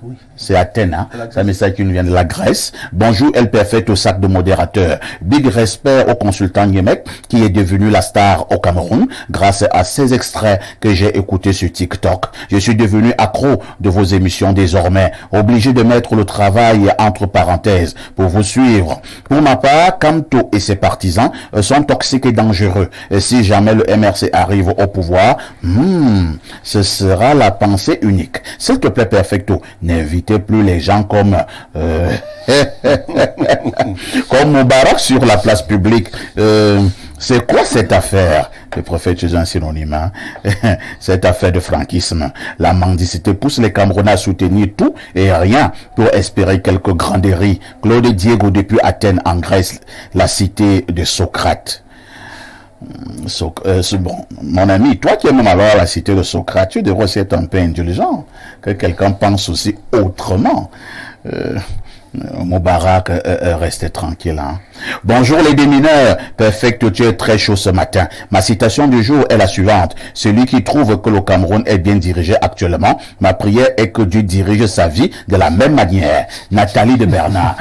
Oui. C'est Athènes, hein? C'est un message qui nous vient de la Grèce. Bonjour, El Perfect au sac de modérateur. Big respect au consultant Yemek, qui est devenu la star au Cameroun, grâce à ces extraits que j'ai écoutés sur TikTok. Je suis devenu accro de vos émissions désormais, obligé de mettre le travail entre parenthèses pour vous suivre. Pour ma part, Kamto et ses partisans sont toxiques et dangereux. Et si jamais le MRC arrive au pouvoir, ce sera la pensée unique. S'il te plaît, Perfecto, n'invitez plus les gens comme comme Moubarak sur la place publique. C'est quoi cette affaire? Le prophète est un synonyme, hein? Cette affaire de franquisme. La mendicité pousse les Camerounais à soutenir tout et rien pour espérer quelques granderies. Claude Diego depuis Athènes en Grèce, la cité de Socrate. Bon, mon ami, toi qui aimes alors la cité de Socrate, tu devrais aussi être un peu indulgent, que quelqu'un pense aussi autrement. Moubarak, restez tranquille. Hein. Bonjour les démineurs, Perfect, tu es très chaud ce matin. Ma citation du jour est la suivante. Celui qui trouve que le Cameroun est bien dirigé actuellement, ma prière est que Dieu dirige sa vie de la même manière. Nathalie de Bernard.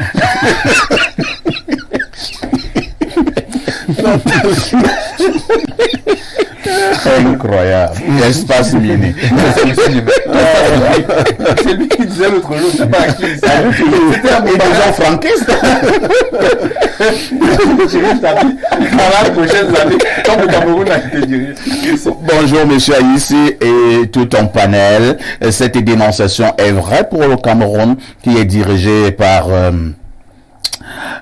Incroyable. Espace mini. C'est lui qui disait l'autre jour, c'est pas à qui. C'était un gens franquiste. Dans les prochaines années, quand le Cameroun a été dirigé. Bonjour monsieur Aïssi et tout ton panel. Cette dénonciation est vraie pour le Cameroun qui est dirigé par...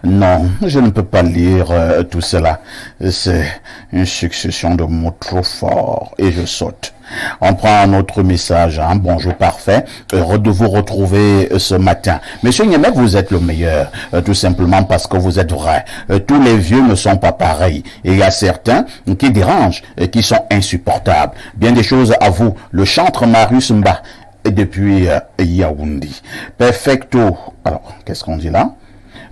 Non, je ne peux pas lire tout cela. C'est une succession de mots trop forts et je saute. On prend un autre message. Hein? Bonjour, parfait. Heureux de vous retrouver ce matin. Monsieur Niemek, vous êtes le meilleur, tout simplement parce que vous êtes vrai. Tous les vieux ne sont pas pareils. Et il y a certains qui dérangent, qui sont insupportables. Bien des choses à vous. Le chantre Marius Mba depuis Yaoundé. Perfecto. Alors, qu'est-ce qu'on dit là?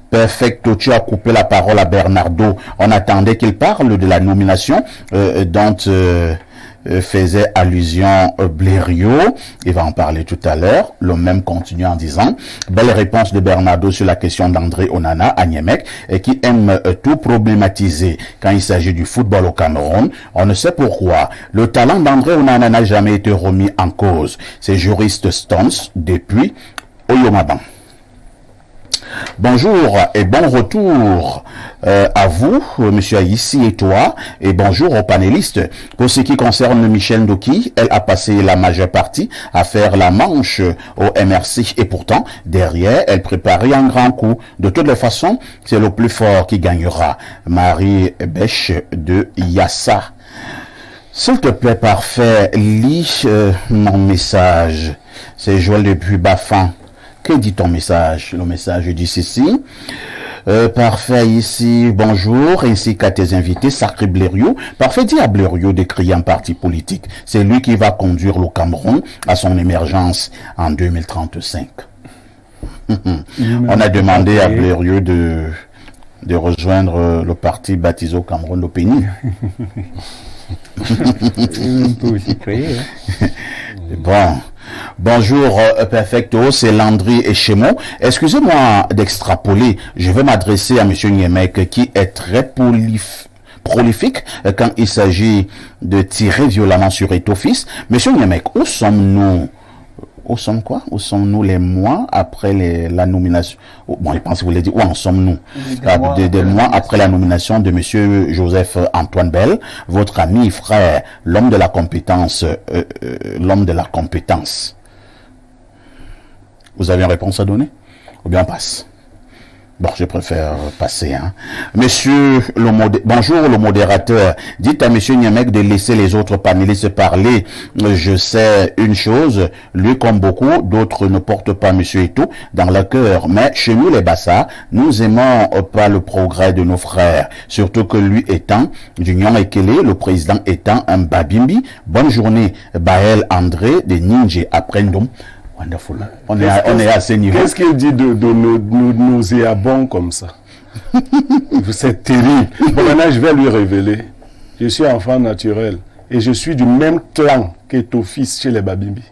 Perfecto, tu as coupé la parole à Bernardo. On attendait qu'il parle de la nomination dont faisait allusion Blériot. Il va en parler tout à l'heure. Le même continue en disant, belle réponse de Bernardo sur la question d'André Onana à Niemek, qui aime tout problématiser quand il s'agit du football au Cameroun. On ne sait pourquoi. Le talent d'André Onana n'a jamais été remis en cause. C'est juriste Stones depuis Oyomaban. Bonjour et bon retour à vous, monsieur Aïssi et toi, et bonjour aux panélistes. Pour ce qui concerne Michel Ndoki, elle a passé la majeure partie à faire la manche au MRC et pourtant, derrière, elle préparait un grand coup. De toutes les façons, c'est le plus fort qui gagnera. Marie Bêche de Yassa. S'il te plaît, parfait, lis mon message. C'est Joël depuis Bafan. Que dit ton message? Le message dit ceci. Parfait ici, bonjour, ainsi qu'à tes invités, Sacré Blériot. Parfait, dis à Blériot de créer un parti politique. C'est lui qui va conduire le Cameroun à son émergence en 2035. On a demandé à Blériot de rejoindre le parti baptisé au Cameroun, le PENI. On peut aussi créer. Hein. Bon. Bonjour, Perfecto, c'est Landry et Chemo. Excusez-moi d'extrapoler. Je veux m'adresser à monsieur Niemek qui est très prolifique quand il s'agit de tirer violemment sur Eto'o-Fils. Monsieur Niamek, où sommes-nous? Où sommes-nous les mois après la nomination? Bon, je pense que vous l'avez dit. Où en sommes-nous? Des mois après la nomination de monsieur Joseph Antoine Bell, votre ami, frère, l'homme de la compétence, Vous avez une réponse à donner? Ou bien on passe? Bon, je préfère passer. Monsieur bonjour le modérateur. Dites à monsieur Niamek de laisser les autres panélistes parler. Je sais une chose, lui comme beaucoup, d'autres ne portent pas monsieur Eto'o dans le cœur. Mais chez nous les Bassa, nous aimons pas le progrès de nos frères. Surtout que lui étant du Nyon Ekele, le président étant un Babimbi. Bonne journée, Baël André de Ninja Aprendum. Wonderful. On est à ce niveau. Qu'est-ce qu'il dit de nos nauséabonds comme ça? C'est terrible. Bon, maintenant, je vais lui révéler. Je suis enfant naturel et je suis du même clan qu'Eto'o-Fils chez les Babimbi.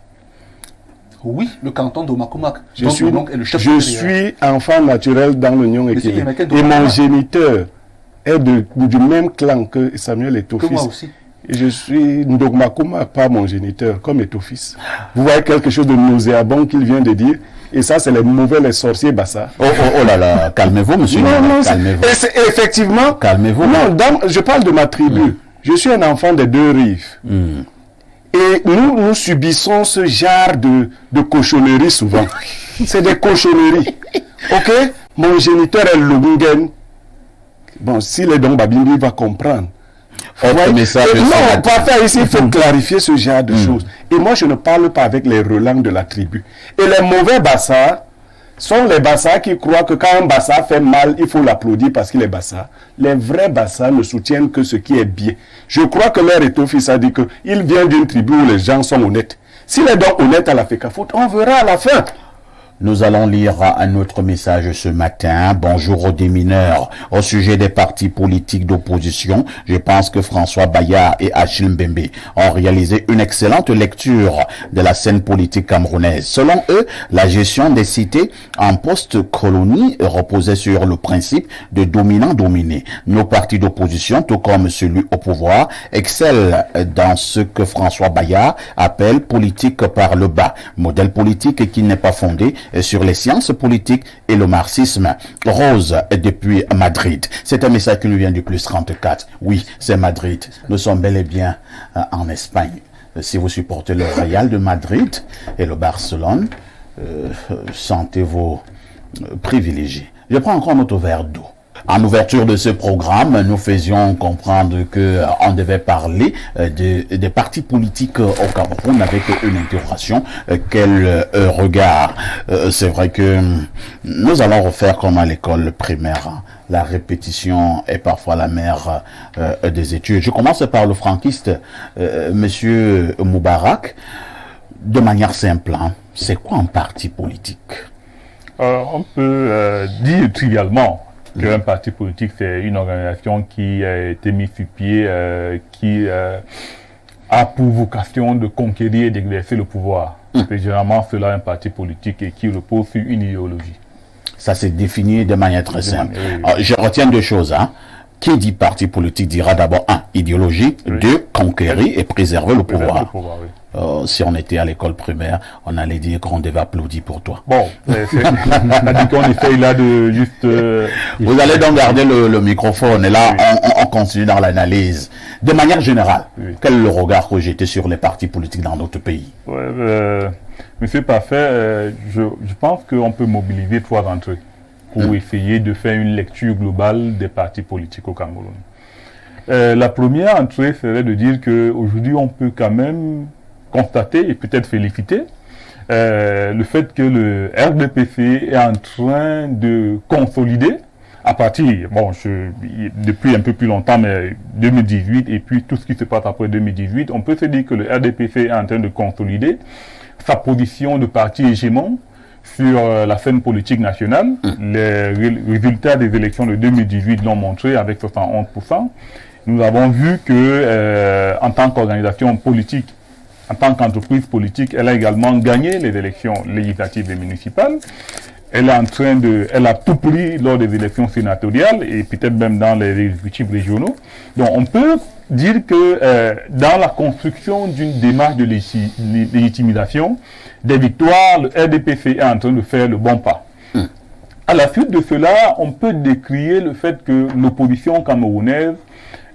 Oui, le canton de Makomak. Je suis enfant naturel dans l'Union Ekele. Et mon géniteur est du même clan que Samuel Eto'o-Fils. Que moi aussi. Je suis Ndogmakoma, pas mon géniteur, comme Eto'o-Fils. Vous voyez quelque chose de nauséabond qu'il vient de dire. Et ça, c'est les mauvais, les sorciers Bassa. Oh là là, calmez-vous, monsieur. Non, calmez-vous. Effectivement. Calmez-vous. Non, je parle de ma tribu. Je suis un enfant des deux rives. Et nous subissons ce genre de cochonneries souvent. C'est des cochonneries. Ok? Mon géniteur est Lobungen. Bon, s'il est donc Babimbi, il va comprendre. Non, pas faire ici, il faut clarifier ce genre de choses. Et moi, je ne parle pas avec les relents de la tribu. Et les mauvais Bassa sont les Bassa qui croient que quand un Bassa fait mal, il faut l'applaudir parce qu'il est Bassa. Les vrais Bassa ne soutiennent que ce qui est bien. Je crois que leur Eto'o-Fils a dit qu'il vient d'une tribu où les gens sont honnêtes. S'il est donc honnête à la Fekafout, on verra à la fin. Nous allons lire un autre message ce matin. Bonjour aux démineurs. Au sujet des partis politiques d'opposition, je pense que François Bayard et Achille Mbembe ont réalisé une excellente lecture de la scène politique camerounaise. Selon eux, la gestion des cités en post-colonie reposait sur le principe de dominant-dominé. Nos partis d'opposition, tout comme celui au pouvoir, excellent dans ce que François Bayard appelle politique par le bas. Modèle politique qui n'est pas fondé sur les sciences politiques et le marxisme. Rose depuis Madrid. C'est un message qui nous vient du plus 34. Oui, c'est Madrid. Nous sommes bel et bien en Espagne. Si vous supportez le Real de Madrid et le Barcelone, sentez-vous privilégiés. Je prends encore notre verre d'eau. En ouverture de ce programme, nous faisions comprendre que on devait parler des partis politiques au Cameroun avec une interrogation. Quel regard? C'est vrai que nous allons refaire comme à l'école primaire. La répétition est parfois la mère des études. Je commence par le franquiste, monsieur Moubarak. De manière simple, c'est quoi un parti politique? On peut dire trivialement qu'un parti politique, c'est une organisation qui a été mise sur pied, qui a pour vocation de conquérir et d'exercer le pouvoir. C'est généralement cela un parti politique et qui repose sur une idéologie. Ça s'est défini de manière très simple. Alors, je retiens deux choses. Qui dit parti politique dira d'abord, idéologie, deux, conquérir et préserver le pouvoir. Si on était à l'école primaire, on allait dire qu'on devait applaudir pour toi. Bon, on a dit qu'on essaye là de juste... Vous allez donc garder le microphone et là, on continue dans l'analyse. De manière générale, quel est le regard que j'étais sur les partis politiques dans notre pays? Monsieur Parfait, je pense qu'on peut mobiliser trois entrées pour essayer de faire une lecture globale des partis politiques au Cameroun. La première entrée serait de dire qu'aujourd'hui, on peut quand même constater et peut-être féliciter le fait que le RDPC est en train de consolider à partir, depuis un peu plus longtemps, mais 2018 et puis tout ce qui se passe après 2018, on peut se dire que le RDPC est en train de consolider sa position de parti hégémon sur la scène politique nationale. Les résultats des élections de 2018 l'ont montré avec 71%. Nous avons vu que en tant qu'organisation politique, en tant qu'entreprise politique, elle a également gagné les élections législatives et municipales. elle a tout pris lors des élections sénatoriales et peut-être même dans les exécutifs régionaux. Donc on peut dire que dans la construction d'une démarche de légitimisation des victoires, le RDPC est en train de faire le bon pas. À la suite de cela, on peut décrier le fait que l'opposition camerounaise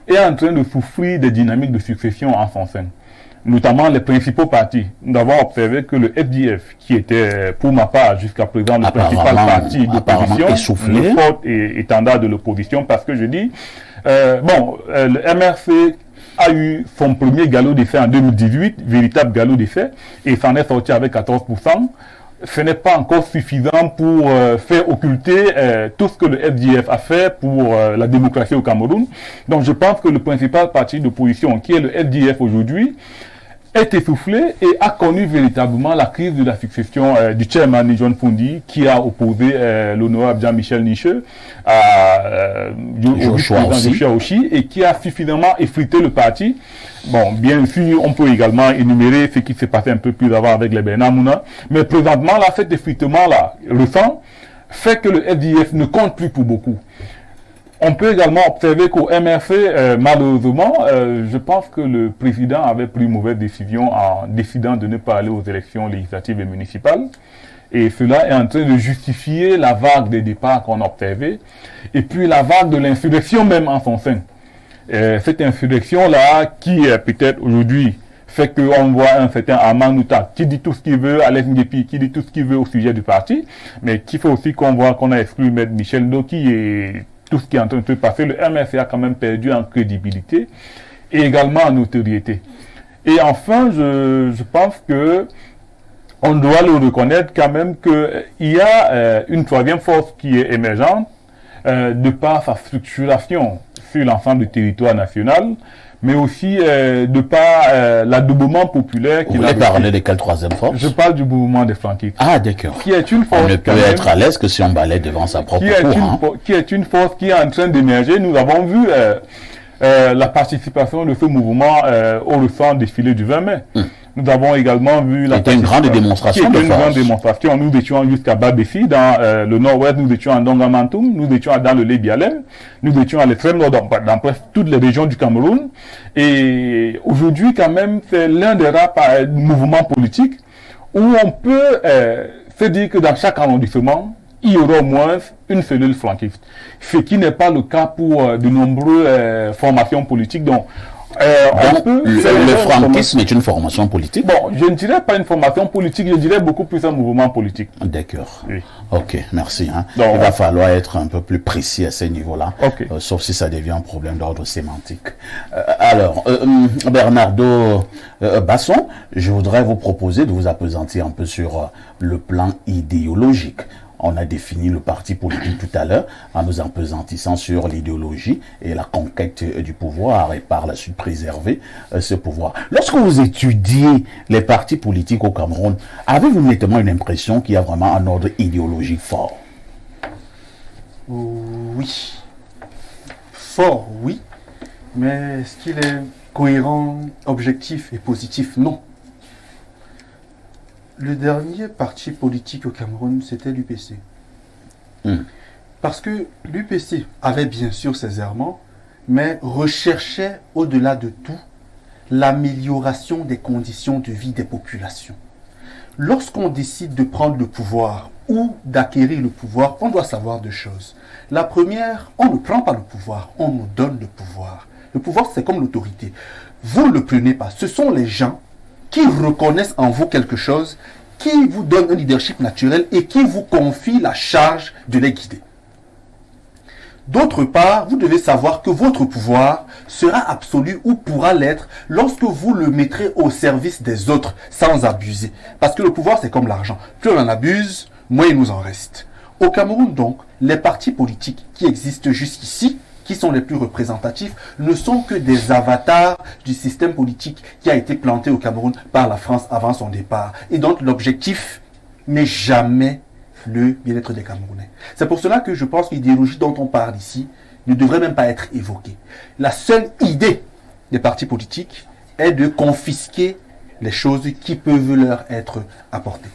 est en train de souffrir des dynamiques de succession en son sein, notamment les principaux partis. Nous avons observé que le FDF, qui était pour ma part jusqu'à présent le principal parti d'opposition, le fort étendard de l'opposition, parce que je dis, le MRC a eu son premier galop d'essai en 2018, véritable galop d'essai, et s'en est sorti avec 14%. Ce n'est pas encore suffisant pour faire occulter tout ce que le FDF a fait pour la démocratie au Cameroun. Donc je pense que le principal parti d'opposition, qui est le FDF aujourd'hui, est essoufflé et a connu véritablement la crise de la succession du chairman John Fundi, qui a opposé l'honorable Jean-Michel Nicheux à Joshua Oshi, et qui a suffisamment effrité le parti. Bon, bien sûr, on peut également énumérer ce qui s'est passé un peu plus avant avec les Bernard Mouna, mais présentement, là, cet effritement-là récent fait que le FDF ne compte plus pour beaucoup. On peut également observer qu'au MRC, malheureusement, je pense que le président avait pris une mauvaise décision en décidant de ne pas aller aux élections législatives et municipales. Et cela est en train de justifier la vague des départs qu'on a observée, et puis la vague de l'insurrection même en son sein. Cette insurrection-là, qui peut-être aujourd'hui fait qu'on voit un certain Amanouta qui dit tout ce qu'il veut, Alex Ngepi qui dit tout ce qu'il veut au sujet du parti, mais qui fait aussi qu'on voit qu'on a exclu M. Michel Ndoki et tout ce qui est en train de se passer. Le MRC a quand même perdu en crédibilité et également en notoriété. Et enfin, je pense que on doit le reconnaître quand même qu'il y a une troisième force qui est émergente de par sa structuration sur l'ensemble du territoire national, mais aussi de par l'adoubement populaire. Vous voulez parler de quelle troisième force? Je parle du mouvement des flanquistes. Ah, d'accord. Qui est une force. On ne peut être à l'aise que si on balaie devant sa propre cour. Qui est une force qui est en train d'émerger. Nous avons vu la participation de ce mouvement au récent défilé du 20 mai. Nous avons également vu la une grande démonstration de force. Une grande démonstration. Nous étions jusqu'à Babessi, dans le nord-ouest, nous étions à Dongamantoum, nous étions dans le Lébialem, nous étions à l'extrême nord, dans presque toutes les régions du Cameroun. Et aujourd'hui, quand même, c'est l'un des rares mouvements politiques où on peut se dire que dans chaque arrondissement, il y aura au moins une cellule flanquiste. Ce qui n'est pas le cas pour de nombreuses formations politiques. Donc, le franquisme est une formation politique? Bon, je ne dirais pas une formation politique, je dirais beaucoup plus un mouvement politique. D'accord. Oui. Ok, merci. Donc, il va falloir être un peu plus précis à ce niveau-là, okay. Sauf si ça devient un problème d'ordre sémantique. Alors, Bernardo Basson, je voudrais vous proposer de vous appesantir un peu sur le plan idéologique. On a défini le parti politique tout à l'heure en nous appesantissant sur l'idéologie et la conquête du pouvoir et par la suite préserver ce pouvoir. Lorsque vous étudiez les partis politiques au Cameroun, avez-vous nettement une impression qu'il y a vraiment un ordre idéologique fort? Oui. Fort, oui. Mais est-ce qu'il est cohérent, objectif et positif? Non. Le dernier parti politique au Cameroun, c'était l'UPC. Parce que l'UPC avait bien sûr ses errements, mais recherchait au-delà de tout l'amélioration des conditions de vie des populations. Lorsqu'on décide de prendre le pouvoir ou d'acquérir le pouvoir, on doit savoir deux choses. La première, on ne prend pas le pouvoir, on nous donne le pouvoir. Le pouvoir, c'est comme l'autorité. Vous ne le prenez pas. Ce sont les gens qui reconnaissent en vous quelque chose, qui vous donnent un leadership naturel et qui vous confient la charge de les guider. D'autre part, vous devez savoir que votre pouvoir sera absolu ou pourra l'être lorsque vous le mettrez au service des autres sans abuser. Parce que le pouvoir, c'est comme l'argent. Plus on en abuse, moins il nous en reste. Au Cameroun, donc, les partis politiques qui existent jusqu'ici, qui sont les plus représentatifs, ne sont que des avatars du système politique qui a été planté au Cameroun par la France avant son départ. Et donc l'objectif n'est jamais le bien-être des Camerounais. C'est pour cela que je pense que l'idéologie dont on parle ici ne devrait même pas être évoquée. La seule idée des partis politiques est de confisquer les choses qui peuvent leur être apportées.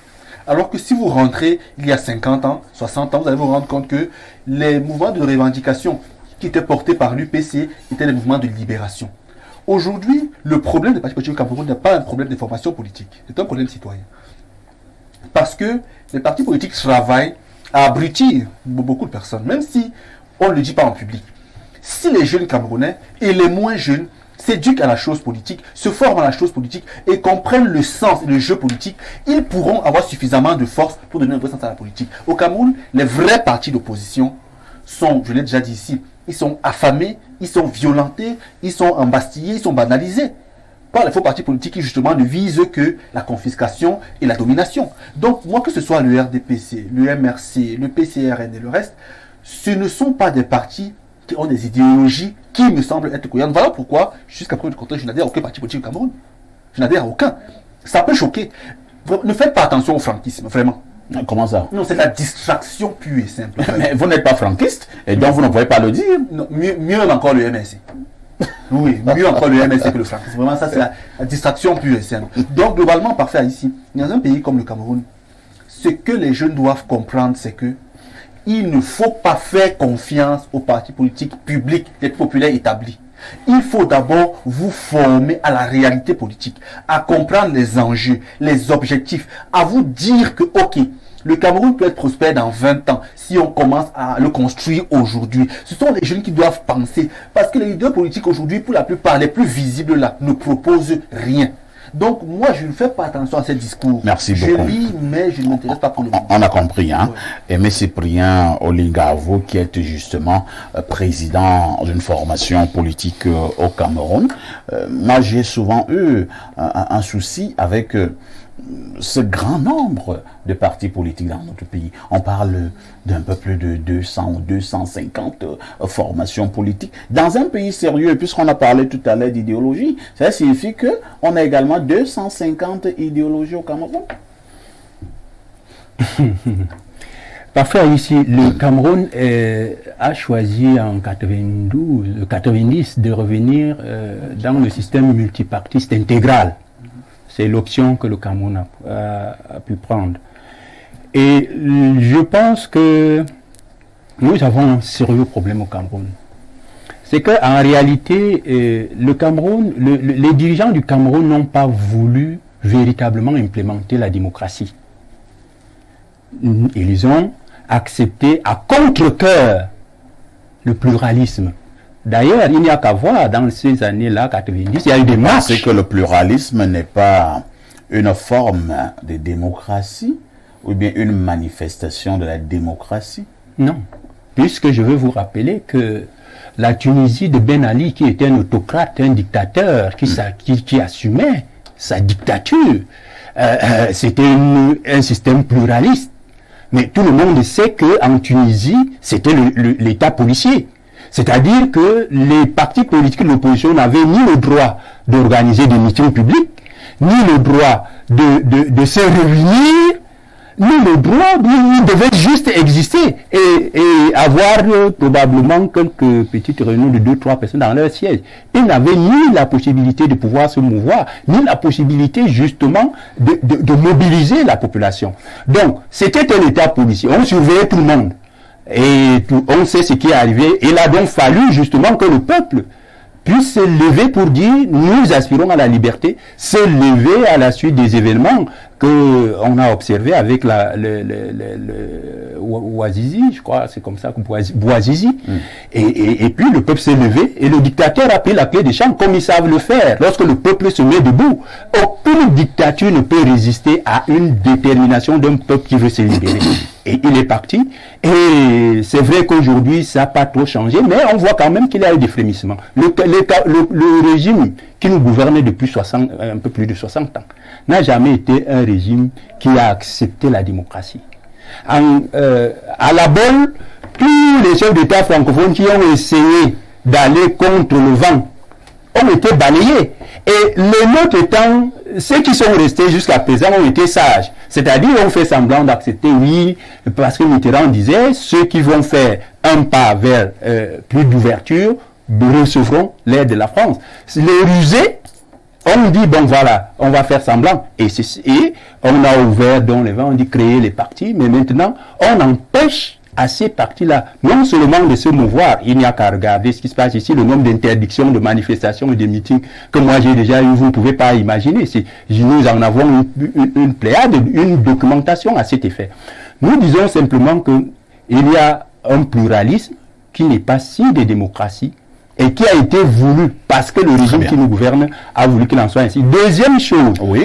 Alors que si vous rentrez il y a 50 ans, 60 ans, vous allez vous rendre compte que les mouvements de revendication qui étaient portés par l'UPC étaient des mouvements de libération. Aujourd'hui, le problème des partis politiques au Cameroun n'est pas un problème de formation politique, c'est un problème citoyen. Parce que les partis politiques travaillent à abrutir beaucoup de personnes, même si on ne le dit pas en public. Si les jeunes Camerounais et les moins jeunes s'éduquent à la chose politique, se forment à la chose politique et comprennent le sens et le jeu politique, ils pourront avoir suffisamment de force pour donner un vrai sens à la politique. Au Cameroun, les vrais partis d'opposition sont, je l'ai déjà dit ici, ils sont affamés, ils sont violentés, ils sont embastillés, ils sont banalisés par les faux partis politiques qui justement ne visent que la confiscation et la domination. Donc moi, que ce soit le RDPC, le MRC, le PCRN et le reste, ce ne sont pas des partis qui ont des idéologies qui me semblent être cohérentes. Voilà pourquoi, jusqu'à preuve du contraire, je n'adhère à aucun parti politique au Cameroun. Je n'adhère à aucun. Ça peut choquer. Ne faites pas attention au franquisme, vraiment. Comment ça? Non, c'est de la distraction pure et simple. Mais vous n'êtes pas franquiste, et donc vous ne pouvez pas le dire. Non, mieux encore le MRC. Oui, mieux encore le MRC que le franquisme. Vraiment, ça, c'est la distraction pure et simple. Donc, globalement, parfait ici, dans un pays comme le Cameroun, ce que les jeunes doivent comprendre, c'est que il ne faut pas faire confiance aux partis politiques publics, les populaires établis. Il faut d'abord vous former à la réalité politique, à comprendre les enjeux, les objectifs, à vous dire que, ok, le Cameroun peut être prospère dans 20 ans si on commence à le construire aujourd'hui. Ce sont les jeunes qui doivent penser, parce que les leaders politiques aujourd'hui, pour la plupart, les plus visibles là, ne proposent rien. Donc, moi, je ne fais pas attention à ces discours. Merci beaucoup. Je lis, mais je ne m'intéresse pas pour le moment. On a compris, hein. Ouais. Et M. Cyprien Olinga, vous qui êtes justement président d'une formation politique au Cameroun, moi, j'ai souvent eu un souci avec ce grand nombre de partis politiques dans notre pays. On parle d'un peu plus de 200 ou 250 formations politiques. Dans un pays sérieux, puisqu'on a parlé tout à l'heure d'idéologie, ça signifie qu'on a également 250 idéologies au Cameroun. Parfois ici, le Cameroun a choisi en 90 de revenir dans le système multipartiste intégral. C'est l'option que le Cameroun a pu prendre. Et je pense que nous avons un sérieux problème au Cameroun. C'est qu'en réalité, le Cameroun, les dirigeants du Cameroun n'ont pas voulu véritablement implémenter la démocratie. Ils ont accepté à contre-cœur le pluralisme. D'ailleurs, il n'y a qu'à voir, dans ces années-là, 90, il y a eu des marches. C'est que le pluralisme n'est pas une forme de démocratie ou bien une manifestation de la démocratie? Non, puisque je veux vous rappeler que la Tunisie de Ben Ali, qui était un autocrate, un dictateur, qui assumait sa dictature, c'était un système pluraliste. Mais tout le monde sait qu'en Tunisie, c'était l'État policier. C'est-à-dire que les partis politiques de l'opposition n'avaient ni le droit d'organiser des meetings publics, ni le droit de se réunir, ni le droit, ils devaient juste exister et avoir probablement quelques petites réunions de 2-3 personnes dans leur siège. Ils n'avaient ni la possibilité de pouvoir se mouvoir, ni la possibilité justement de mobiliser la population. Donc, c'était un État policier, on surveillait tout le monde. Et on sait ce qui est arrivé. Il a donc fallu justement que le peuple puisse se lever pour dire nous aspirons à la liberté, se lever à la suite des événements qu'on a observés avec Ouazizi, je crois, c'est comme ça, Bouazizi. Et puis le peuple s'est levé et le dictateur a pris la clé des champs comme ils savent le faire. Lorsque le peuple se met debout, aucune dictature ne peut résister à une détermination d'un peuple qui veut se libérer. Et il est parti. Et c'est vrai qu'aujourd'hui, ça n'a pas trop changé, mais on voit quand même qu'il y a eu des frémissements. Le régime qui nous gouvernait depuis un peu plus de 60 ans n'a jamais été un régime qui a accepté la démocratie. À la bolle, tous les chefs d'État francophones qui ont essayé d'aller contre le vent ont été balayés. Et les nôtres étant, ceux qui sont restés jusqu'à présent ont été sages. C'est-à-dire, on fait semblant d'accepter, oui, parce que Mitterrand disait, ceux qui vont faire un pas vers plus d'ouverture recevront l'aide de la France. Les rusés On dit, bon voilà, on va faire semblant. Et on a ouvert dans les vents, on dit créer les partis, mais maintenant, on empêche à ces partis-là, non seulement de se mouvoir, il n'y a qu'à regarder ce qui se passe ici, le nombre d'interdictions, de manifestations et de meetings que moi j'ai déjà eu, vous ne pouvez pas imaginer. Nous en avons une pléiade, une documentation à cet effet. Nous disons simplement qu'il y a un pluralisme qui n'est pas signe de démocratie et qui a été voulu parce que le régime qui nous gouverne a voulu qu'il en soit ainsi. Deuxième chose, nous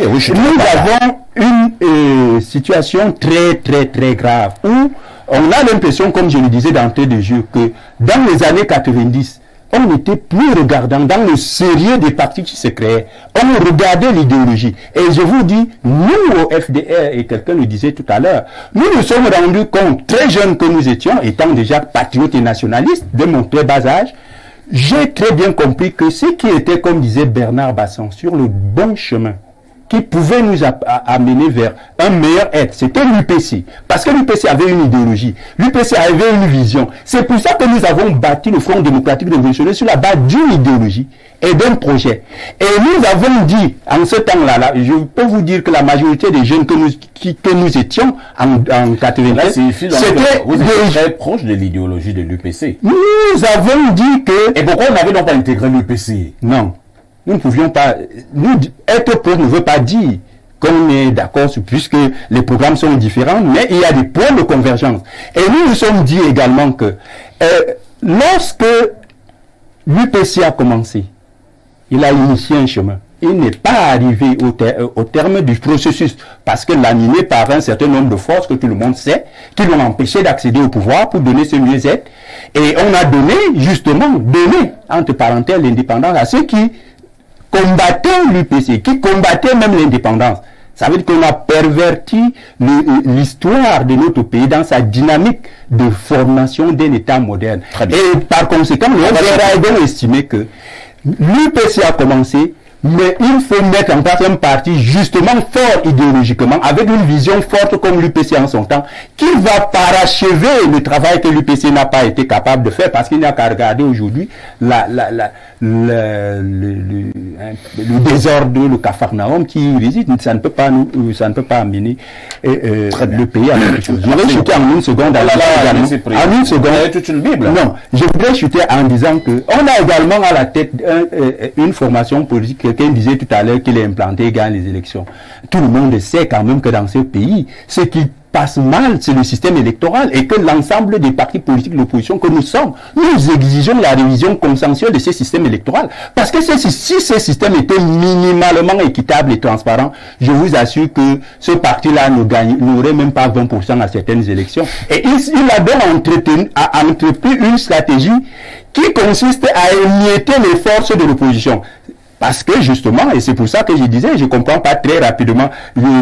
avons une situation très très très grave où on a l'impression, comme je le disais d'entrée de jeu, que dans les années 90, on n'était plus regardant dans le sérieux des partis qui se créaient. On regardait l'idéologie. Et je vous dis, nous au FDR, et quelqu'un le disait tout à l'heure, nous nous sommes rendus compte, très jeunes que nous étions, étant déjà patriotes et nationalistes, de mon très bas âge, j'ai très bien compris que ce qui était, comme disait Bernard Bassan, sur le bon chemin, qui pouvait nous amener vers un meilleur être, c'était l'UPC. Parce que l'UPC avait une idéologie, l'UPC avait une vision. C'est pour ça que nous avons bâti le Front démocratique révolutionnaire sur la base d'une idéologie et d'un projet. Et nous avons dit, en ce temps-là, je peux vous dire que la majorité des jeunes que nous étions en 93, c'était très proche de l'idéologie de l'UPC. Nous avons dit que... Et pourquoi on n'avait donc pas intégré l'UPC? Non. Nous ne pouvions pas... être pro ne veut pas dire qu'on est d'accord, puisque les programmes sont différents, mais il y a des points de convergence. Et nous nous sommes dit également que lorsque l'UPC a commencé, il a initié un chemin. Il n'est pas arrivé au terme du processus, parce que l'animé par un certain nombre de forces que tout le monde sait, qui l'ont empêché d'accéder au pouvoir pour donner ce mieux-être. Et on a donné, entre parenthèses, l'indépendance à ceux qui combattaient l'UPC, qui combattaient même l'indépendance. Ça veut dire qu'on a perverti l'histoire de notre pays dans sa dynamique de formation d'un État moderne. Et par conséquent, on a donc estimé que l'UPC a commencé, mais il faut mettre en place un parti justement fort idéologiquement, avec une vision forte comme l'UPC en son temps, qui va parachever le travail que l'UPC n'a pas été capable de faire, parce qu'il n'y a qu'à regarder aujourd'hui le désordre, le capharnaüm qui réside. Ça ne peut pas amener le pays à quelque chose. Je vais chuter en une seconde. En une seconde. Toute une Bible. Non, je voudrais chuter en disant que on a également à la tête une formation politique. Quelqu'un disait tout à l'heure qu'il est implanté et gagne les élections. Tout le monde sait quand même que dans ce pays, ce qui passe mal, c'est le système électoral, et que l'ensemble des partis politiques de l'opposition que nous sommes, nous exigeons la révision consensuelle de ce système électoral. Parce que si ce système était minimalement équitable et transparent, je vous assure que ce parti-là n'aurait même pas 20% à certaines élections. Et il a donc entrepris une stratégie qui consiste à émietter les forces de l'opposition. Parce que justement, et c'est pour ça que je disais, je ne comprends pas très rapidement,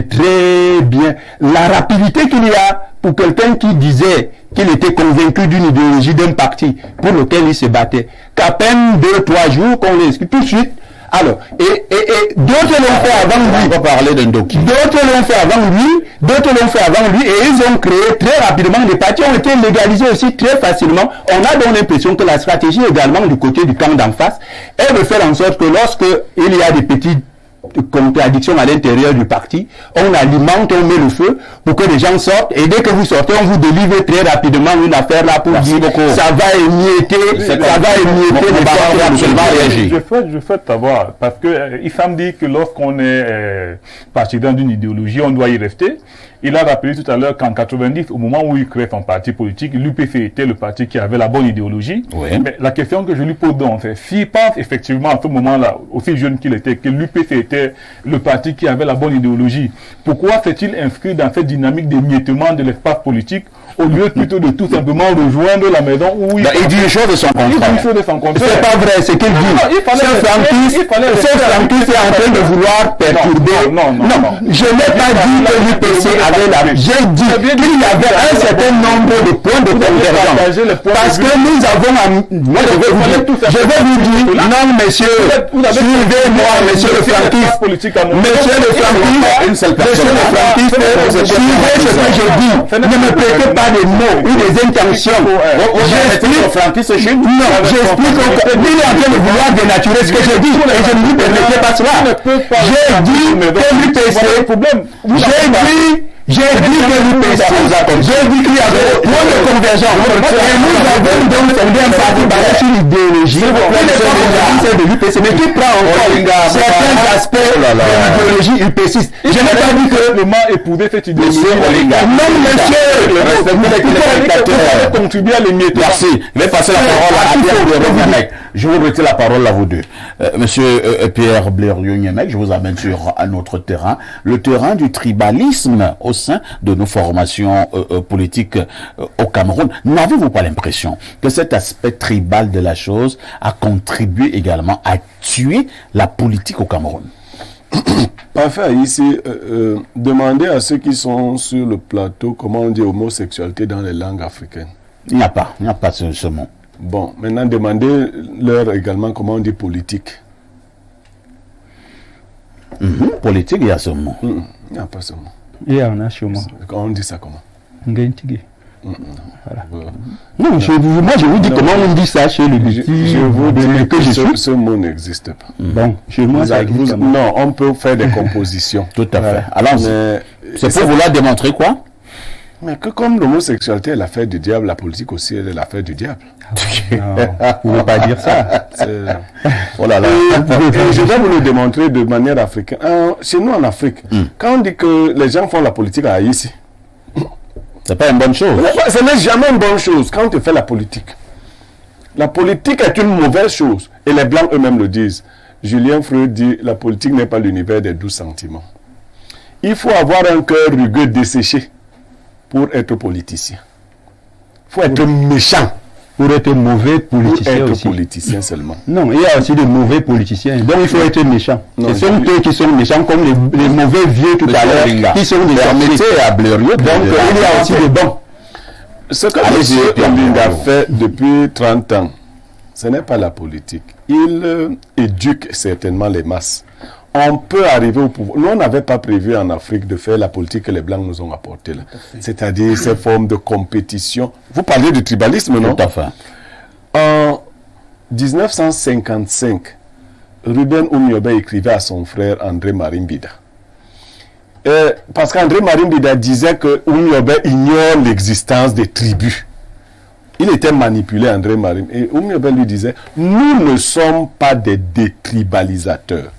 très bien, la rapidité qu'il y a pour quelqu'un qui disait qu'il était convaincu d'une idéologie d'un parti pour lequel il se battait, qu'à peine 2-3 jours qu'on l'explique tout de suite. Alors, et d'autres l'ont fait avant lui. On va parler d'un docu. D'autres l'ont fait avant lui, et ils ont créé très rapidement, les partis ont été légalisés aussi très facilement. On a donc l'impression que la stratégie également du côté du camp d'en face est de faire en sorte que lorsque il y a des petites contradictions à l'intérieur du parti, on alimente, on met le feu pour que les gens sortent, et dès que vous sortez, on vous délivre très rapidement une affaire là pour dire ça va émietter Je souhaite savoir, parce que il me dit que lorsqu'on est partisan d'une idéologie, on doit y rester. Il a rappelé tout à l'heure qu'en 90, au moment où il crée son parti politique, l'UPC était le parti qui avait la bonne idéologie. Oui. Mais la question que je lui pose donc, c'est s'il pense effectivement à ce moment-là, aussi jeune qu'il était, que l'UPC était le parti qui avait la bonne idéologie, pourquoi s'est-il inscrit dans cette dynamique d'émiettement de l'espace politique au lieu plutôt de tout simplement rejoindre la maison où il dit une chose de son contraire. C'est pas vrai, c'est qu'il dit. Ce franquiste est en train de vouloir perturber. Non. Je n'ai pas dit que l'UPC avait la... J'ai dit qu'il y avait un certain nombre de points de convergence. Parce que nous avons... Moi, je vais vous dire, non, monsieur, suivez-moi, monsieur le franquiste. Monsieur le franquiste, suivez ce que je dis. Ne me prêtez pas pas des mots ou des intentions. J'explique. Non, j'explique. Il est en train de vouloir dénaturer ce que je dis. Et je ne lui permettrai pas cela. J'ai dit que l'UPC. J'ai dit que l'UPC. J'ai dit qu'il y avait point de convergence. Et nous avons donc fondé un parti basé sur l'idéologie. C'est de l'UPC. Mais qui prend encore certains aspects de l'idéologie UPCiste. Je n'ai pas dit que le mal éprouvé cette idéologie. Non, monsieur. Il faut contribuer à l'émiettement. Merci. Je vais passer la parole à Pierre Blériot. Je vous retire la parole à vous deux. Monsieur Pierre Blériot, je vous amène sur un autre terrain, le terrain du tribalisme au sein de nos formations politiques au Cameroun. N'avez-vous pas l'impression que cet aspect tribal de la chose a contribué également à tuer la politique au Cameroun? Parfait, ici, demandez à ceux qui sont sur le plateau comment on dit homosexualité dans les langues africaines. Il n'y a pas ce mot. Bon, maintenant demandez-leur également comment on dit politique. Politique, il y a ce mot. Il n'y a pas ce mot. Il y en a chez moi. On dit ça comment? Voilà. Non, moi je vous dis comment on dit ça chez le petit. Je vous dis que ce mot n'existe pas. Bon, chez moi ça existe. Non, on peut faire des compositions. Tout à fait. Alors, c'est pour vouloir démontrer quoi? Mais que comme l'homosexualité est l'affaire du diable, la politique aussi est l'affaire du diable. Non, vous ne pouvez pas dire ça. Oh là là. Et je vais vous le démontrer de manière africaine. Chez nous en Afrique, quand on dit que les gens font la politique à Haïti, c'est pas une bonne chose. Ce n'est jamais une bonne chose quand tu fais la politique. La politique est une mauvaise chose. Et les Blancs eux-mêmes le disent. Julien Freud dit la politique n'est pas l'univers des 12 sentiments. Il faut avoir un cœur rugueux, desséché pour être politicien. Il faut être méchant. Pour être mauvais politicien pour être aussi. politicien seulement. Non, il y a aussi de mauvais politiciens. Donc il faut être méchant. Non, ce sont eux qui sont méchants, comme les mauvais vieux tout à l'heure, qui sont des sorciers à Blériot. Donc il y a aussi des bons. Ce que M. Olinga fait depuis 30 ans, ce n'est pas la politique. Il éduque certainement les masses. On peut arriver au pouvoir. Nous, on n'avait pas prévu en Afrique de faire la politique que les Blancs nous ont apportée. C'est-à-dire ces formes de compétition. Vous parlez du tribalisme, non? Tout à fait. En 1955, Ruben Oumiobe écrivait à son frère André Marimbida. Parce qu'André Marimbida disait que Oumiobe ignore l'existence des tribus. Il était manipulé, André Marimbida. Et Oumiobe lui disait, nous ne sommes pas des détribalisateurs.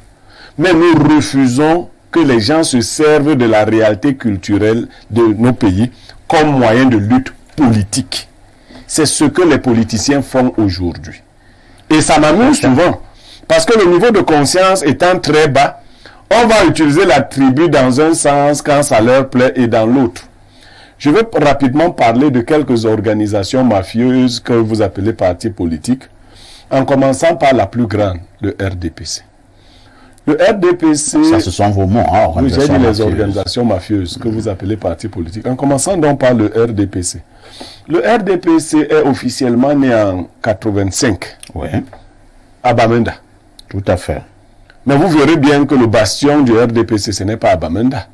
Mais nous refusons que les gens se servent de la réalité culturelle de nos pays comme moyen de lutte politique. C'est ce que les politiciens font aujourd'hui. Et ça m'amuse souvent, parce que le niveau de conscience étant très bas, on va utiliser la tribu dans un sens quand ça leur plaît et dans l'autre. Je vais rapidement parler de quelques organisations mafieuses que vous appelez partis politiques, en commençant par la plus grande, le RDPC. Le RDPC... Ça, ce sont vos mots, hein, oui, j'ai dit les organisations mafieuses que vous appelez partis politiques. En commençant donc par le RDPC. Le RDPC est officiellement né en 85. Oui. À Bamenda. Tout à fait. Mais vous verrez bien que le bastion du RDPC, ce n'est pas à Bamenda.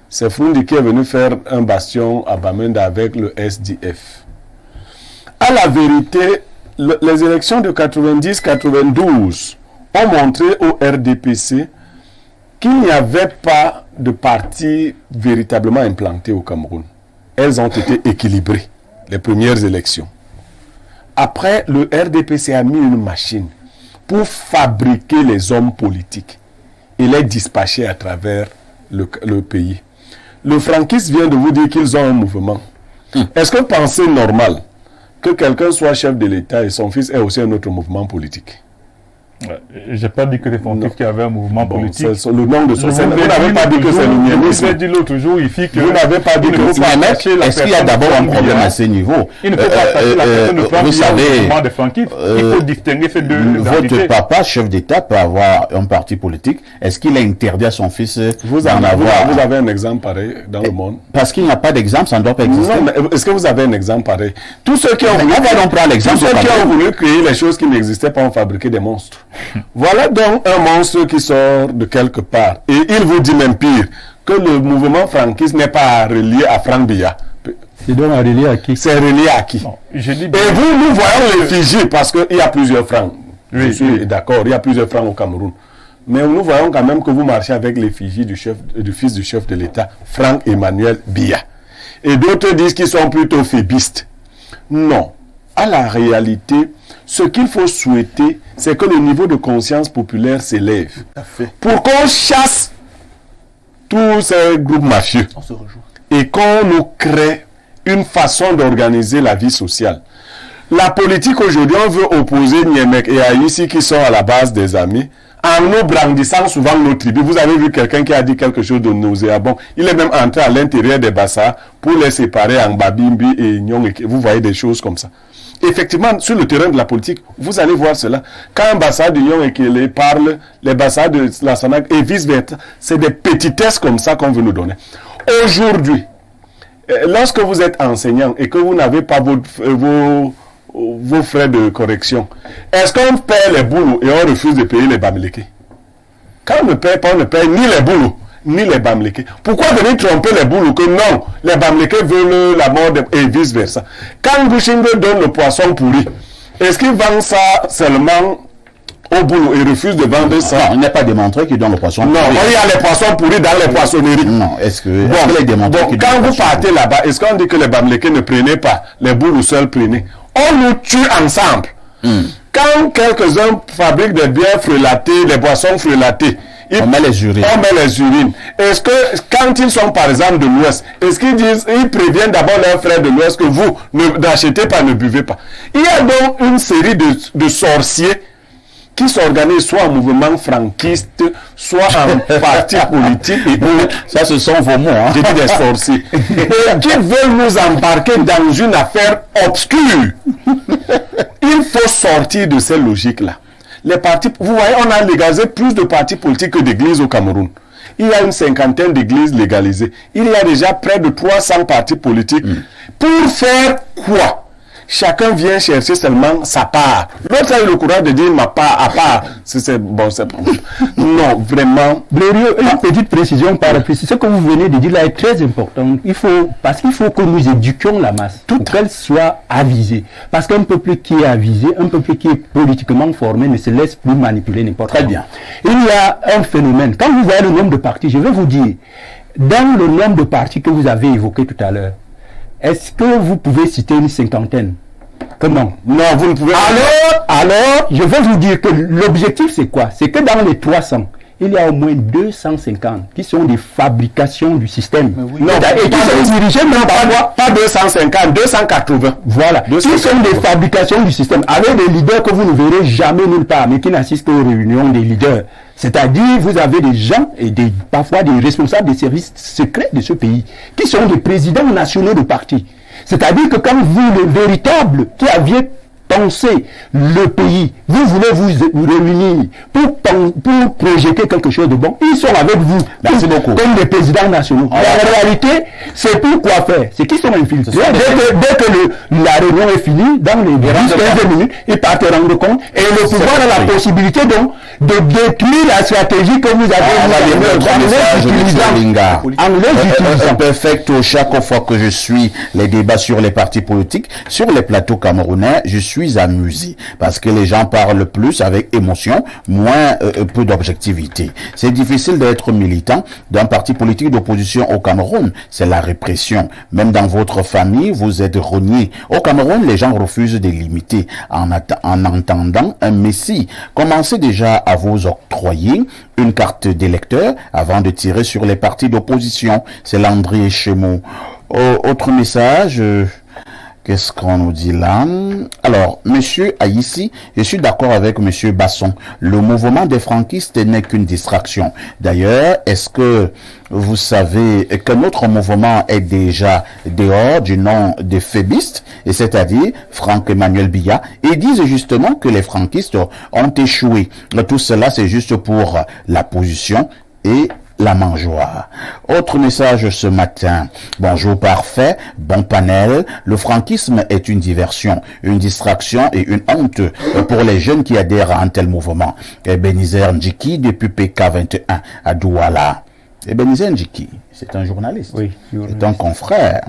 C'est Frundi qui est venu faire un bastion à Bamenda avec le SDF. À la vérité, les élections de 90-92 ont montré au RDPC qu'il n'y avait pas de parti véritablement implanté au Cameroun. Elles ont été équilibrées, les premières élections. Après, le RDPC a mis une machine pour fabriquer les hommes politiques et les dispatcher à travers le pays. Le franquiste vient de vous dire qu'ils ont un mouvement. Est-ce que vous pensez normal que quelqu'un soit chef de l'État et son fils ait aussi un autre mouvement politique? Je n'ai pas dit que les Franquistes qui avaient un mouvement politique. C'est le nom de son. Vous n'avez pas dit que c'est le mianisme. Vous avez dit l'autre jour ici que. Vous n'avez pas dit que c'est. Est-ce qu'il y a d'abord un problème à ce niveau? Il ne faut pas passer la personne de vous savez, des franquistes. Il faut distinguer ces deux. Votre papa, chef d'État, peut avoir un parti politique. Est-ce qu'il a interdit à son fils d'en avoir? Vous avez un exemple pareil dans le monde? Parce qu'il n'y a pas d'exemple, ça ne doit pas exister. Est-ce que vous avez un exemple pareil? Tous ceux qui ont voulu créer les choses qui n'existaient pas ont fabriqué des monstres. Voilà donc un monstre qui sort de quelque part. Et il vous dit même pire, que le mouvement franquiste n'est pas relié à Franck Biya. C'est donc relié à qui? C'est relié à qui? Non, je dis Et bien. nous voyons les Fidji, parce qu'il y a plusieurs francs. Oui, Je suis d'accord, il y a plusieurs francs au Cameroun. Mais nous voyons quand même que vous marchez avec les Fidji du fils du chef de l'État, Franck Emmanuel Biya. Et d'autres disent qu'ils sont plutôt fébistes. Non. À la réalité, ce qu'il faut souhaiter, c'est que le niveau de conscience populaire s'élève. Pour qu'on chasse tous ces groupes mafieux. On se rejoint. Et qu'on nous crée une façon d'organiser la vie sociale. La politique aujourd'hui, on veut opposer Niemek et Haïssi qui sont à la base des amis, en nous brandissant souvent nos tribus. Vous avez vu quelqu'un qui a dit quelque chose de nauséabond. Il est même entré à l'intérieur des Bassa pour les séparer en Babimbi et Nyong. Vous voyez des choses comme ça. Effectivement, sur le terrain de la politique, vous allez voir cela. Quand Bassa de Nyong et Kele parle, les Bassa de la Sanak et vice-versa, c'est des petitesses comme ça qu'on veut nous donner. Aujourd'hui, lorsque vous êtes enseignant et que vous n'avez pas vos frais de correction, est-ce qu'on paie les boulots et on refuse de payer les Bamileke? Quand on ne paye pas, on ne paye ni les boulots ni les Bamileke. Pourquoi venir tromper les boulots que non, les Bamileke veulent la mort et vice versa? Quand Bushingo donne le poisson pourri, est-ce qu'il vend ça seulement au boulot et refuse de vendre ça? Non, il n'est pas démontré qu'il donne le poisson Non, pourri. il y a les poissons pourris dans les poissonneries. Non, est-ce que Bon, il est démontré qu'il donne quand le vous poisson partez pourri? là-bas, est-ce qu'on dit que les Bamileke ne prenaient pas, les boulots seuls prenaient? On nous tue ensemble. Quand quelques-uns fabriquent des bières frelatées, des boissons frelatées, On met les urines. On met les urines. Est-ce que quand ils sont par exemple de l'Ouest, est-ce qu'ils disent, ils préviennent d'abord leurs frères de l'Ouest que vous n'achetez pas, ne buvez pas? Il y a donc une série de sorciers qui s'organisent soit en mouvement franquiste, soit en parti politique et autres. Ça, ce sont vos mots. Hein? J'ai dit des sorciers. Et qui veulent nous embarquer dans une affaire obscure. Il faut sortir de ces logiques-là. Les partis, vous voyez, on a légalisé plus de partis politiques que d'églises au Cameroun. Il y a une cinquantaine d'églises légalisées. Il y a déjà près de 300 partis politiques. Pour faire quoi? Chacun vient chercher seulement sa part. L'autre a eu le courage de dire ma part à part. C'est bon, c'est non, vraiment. Blériot, une petite précision par rapport. Ce que vous venez de dire là est très important. Parce qu'il faut que nous éduquions la masse, pour qu'elle soit avisée. Parce qu'un peuple qui est avisé, un peuple qui est politiquement formé ne se laisse plus manipuler n'importe Très comment. bien. Il y a un phénomène. Quand vous voyez le nombre de partis, je vais vous dire, dans le nombre de partis que vous avez évoqué tout à l'heure, est-ce que vous pouvez citer une cinquantaine? Comment? Non, vous ne pouvez pas. Alors, je vais vous dire que l'objectif c'est quoi? C'est que dans les 300, il y a au moins 250 qui sont des fabrications du système. Non, et qui sont dirigées même par moi. Pas 250, 280. Voilà. Qui sont des fabrications du système avec des leaders que vous ne verrez jamais nulle part, mais qui n'assistent aux réunions des leaders. C'est-à-dire, vous avez des gens et parfois des responsables des services secrets de ce pays qui sont des présidents nationaux de partis. C'est-à-dire que quand vous, le véritable, qui aviez pensé le pays, vous voulez vous réunir pour projeter quelque chose de bon, ils sont avec vous. Merci beaucoup. Comme des présidents nationaux. En réalité, c'est pour quoi faire? C'est qu'ils sont infiltrés. Dès que la réunion est finie, dans les 10-15 minutes, ils partent rendre compte et le pouvoir a la possibilité donc de détruire la stratégie que vous avez en les utilisant. Perfecto, chaque fois que je suis les débats sur les partis politiques, sur les plateaux camerounais, je suis amusé parce que les gens parlent plus avec émotion, moins peu d'objectivité. C'est difficile d'être militant d'un parti politique d'opposition au Cameroun. C'est la répression. Même dans votre famille, vous êtes renié. Au Cameroun, les gens refusent de limiter en entendant un messie. Commencez déjà à vous octroyer une carte d'électeur avant de tirer sur les partis d'opposition. C'est Landry Chemot. Autre message. Qu'est-ce qu'on nous dit là? Alors, monsieur Haïssi, je suis d'accord avec monsieur Basson. Le mouvement des franquistes n'est qu'une distraction. D'ailleurs, est-ce que vous savez que notre mouvement est déjà dehors du nom des fébistes, et c'est-à-dire Franck Emmanuel Biya, et disent justement que les franquistes ont échoué. Tout cela, c'est juste pour la position et la mangeoire. Autre message ce matin. Bonjour parfait, bon panel. Le franquisme est une diversion, une distraction et une honte pour les jeunes qui adhèrent à un tel mouvement. Ebenezer Njiki depuis PK21 à Douala. Ebenezer Njiki, c'est un journaliste. Oui, c'est un confrère.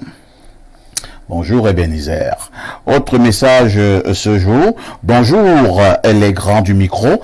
Bonjour Ebenezer. Autre message ce jour. Bonjour les grands du micro.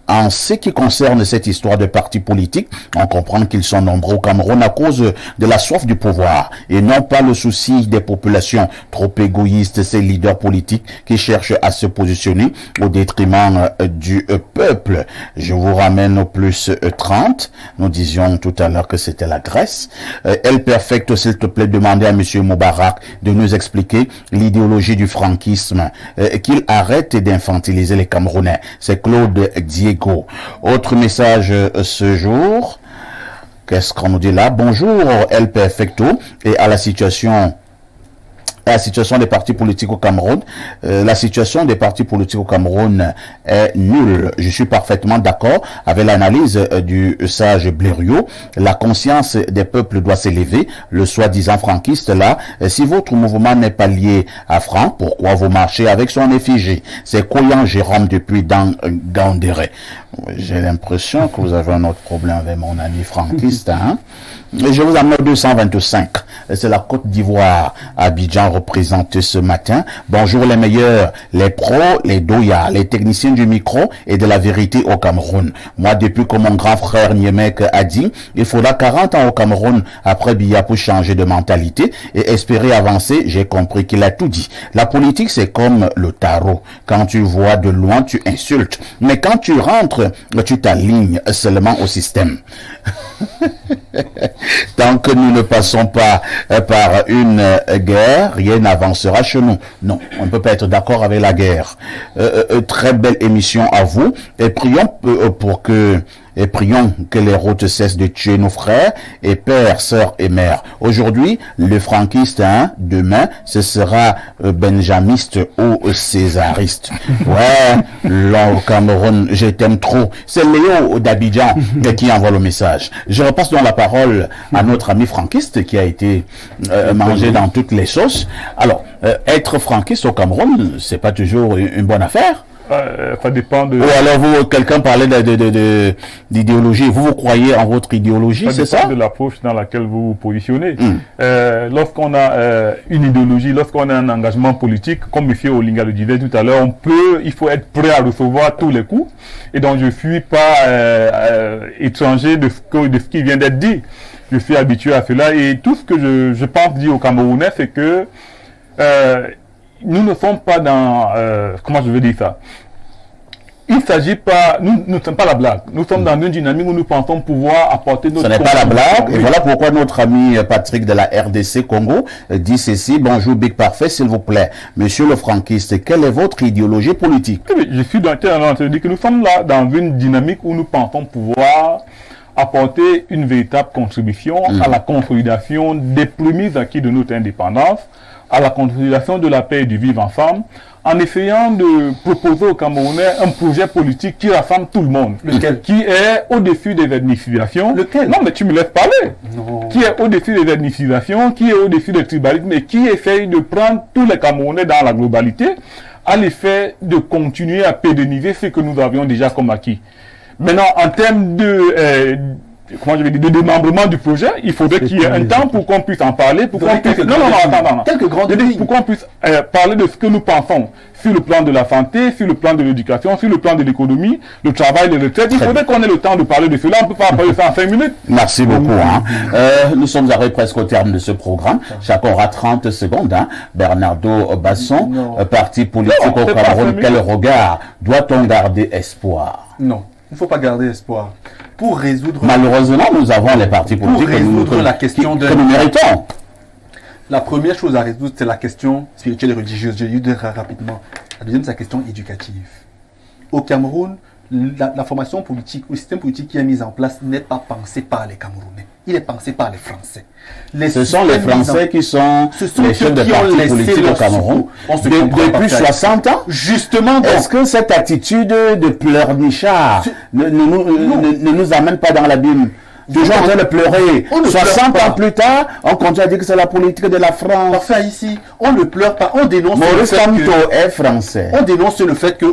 En ce qui concerne cette histoire de partis politiques, on comprend qu'ils sont nombreux au Cameroun à cause de la soif du pouvoir et non pas le souci des populations trop égoïstes, ces leaders politiques qui cherchent à se positionner au détriment du peuple. Je vous ramène au plus 30. Nous disions tout à l'heure que c'était la Grèce. El Perfecto, s'il te plaît, demandez à Monsieur Moubarak de nous expliquer l'idéologie du franquisme, qu'il arrête d'infantiliser les Camerounais. C'est Claude Diego. Autre message ce jour. Qu'est-ce qu'on nous dit là? Bonjour El Perfecto et à la situation des partis politiques au Cameroun. La situation des partis politiques au Cameroun est nulle. Je suis parfaitement d'accord avec l'analyse du sage Blériot. La conscience des peuples doit s'élever. Le soi-disant franquiste là, si votre mouvement n'est pas lié à Franc, pourquoi vous marchez avec son effigie? C'est Koyan Jérôme depuis dans Gandéré. J'ai l'impression que vous avez un autre problème avec mon ami franquiste, hein? Je vous amène au 225. C'est la Côte d'Ivoire. Abidjan représenté ce matin. Bonjour les meilleurs, les pros, les doyas, les techniciens du micro et de la vérité au Cameroun. Moi, depuis que mon grand frère Niemek a dit, il faudra 40 ans au Cameroun après Biya pour changer de mentalité et espérer avancer, j'ai compris qu'il a tout dit. La politique, c'est comme le tarot. Quand tu vois de loin, tu insultes. Mais quand tu rentres, tu t'alignes seulement au système. Tant que nous ne passons pas par une guerre, rien n'avancera chez nous. Non, on ne peut pas être d'accord avec la guerre. Très belle émission à vous et prions que les routes cessent de tuer nos frères et pères, sœurs et mères. Aujourd'hui, le franquiste, hein, demain, ce sera benjamiste ou césariste. Ouais, là au Cameroun, je t'aime trop. C'est Léo d'Abidjan qui envoie le message. Je repasse donc la parole à notre ami franquiste qui a été mangé dans toutes les sauces. Alors, être franquiste au Cameroun, c'est pas toujours une bonne affaire. Ça dépend de... Ou alors vous, quelqu'un parlait d'idéologie. Vous croyez en votre idéologie, c'est ça? Ça dépend de l'approche dans laquelle vous vous positionnez. Lorsqu'on a une idéologie, lorsqu'on a un engagement politique, comme M. Olinga le disait tout à l'heure, il faut être prêt à recevoir tous les coups. Et donc je suis pas étranger de ce qui vient d'être dit. Je suis habitué à cela. Et tout ce que je pense dire aux Camerounais, c'est que nous ne sommes pas dans... comment je veux dire ça? Il ne s'agit pas... Nous ne sommes pas la blague. Nous sommes dans une dynamique où nous pensons pouvoir apporter notre... Ce n'est pas la blague. Et voilà pourquoi notre ami Patrick de la RDC Congo dit ceci. Bonjour Big Parfait, s'il vous plaît. Monsieur le franquiste, quelle est votre idéologie politique? Je suis dans le dire que nous sommes là dans une dynamique où nous pensons pouvoir apporter une véritable contribution à la consolidation des premiers acquis de notre indépendance, à la consolidation de la paix et du vivre ensemble, en essayant de proposer aux Camerounais un projet politique qui rassemble tout le monde. Lequel? Qui est au-dessus des ethnicisations. Lequel? Non, mais tu me laisses parler. Non. Qui est au-dessus des ethnicisations, qui est au-dessus des tribalismes et qui essaye de prendre tous les Camerounais dans la globalité à l'effet de continuer à pérenniser ce que nous avions déjà comme acquis. Maintenant, en termes de démembrement du projet, il faudrait qu'il y ait un temps pour qu'on puisse en parler, pour qu'on puisse... Non. Quelques grandes lignes. Pour qu'on puisse parler de ce que nous pensons sur le plan de la santé, sur le plan de l'éducation, sur le plan de l'économie, le travail, les retraites. Il faudrait qu'on ait le temps de parler de cela. On ne peut pas parler de ça en 5 minutes. Merci beaucoup. Nous sommes arrivés presque au terme de ce programme. Chacun aura 30 secondes. Bernardo Basson, parti politique au Cameroun, quel regard? Doit-on garder espoir? Non, il ne faut pas garder espoir. Pour résoudre... Malheureusement, nous avons les partis politiques que nous méritons. La première chose à résoudre, c'est la question spirituelle et religieuse. Je vais dire rapidement. La deuxième, c'est la question éducative. Au Cameroun, la formation politique, le système politique qui est mis en place n'est pas pensé par les Camerounais. Il est pensé par les Français. Ce sont les Français qui sont les chefs de partis politiques au Cameroun depuis 60 ans. Justement. Est-ce que cette attitude de pleurnichard ne nous amène pas dans l'abîme? Toujours en train de pleurer. 60 ans plus tard, on continue à dire que c'est la politique de la France. Parfait, ici, on ne pleure pas, on dénonce Maurice Kamto est français. On dénonce le fait que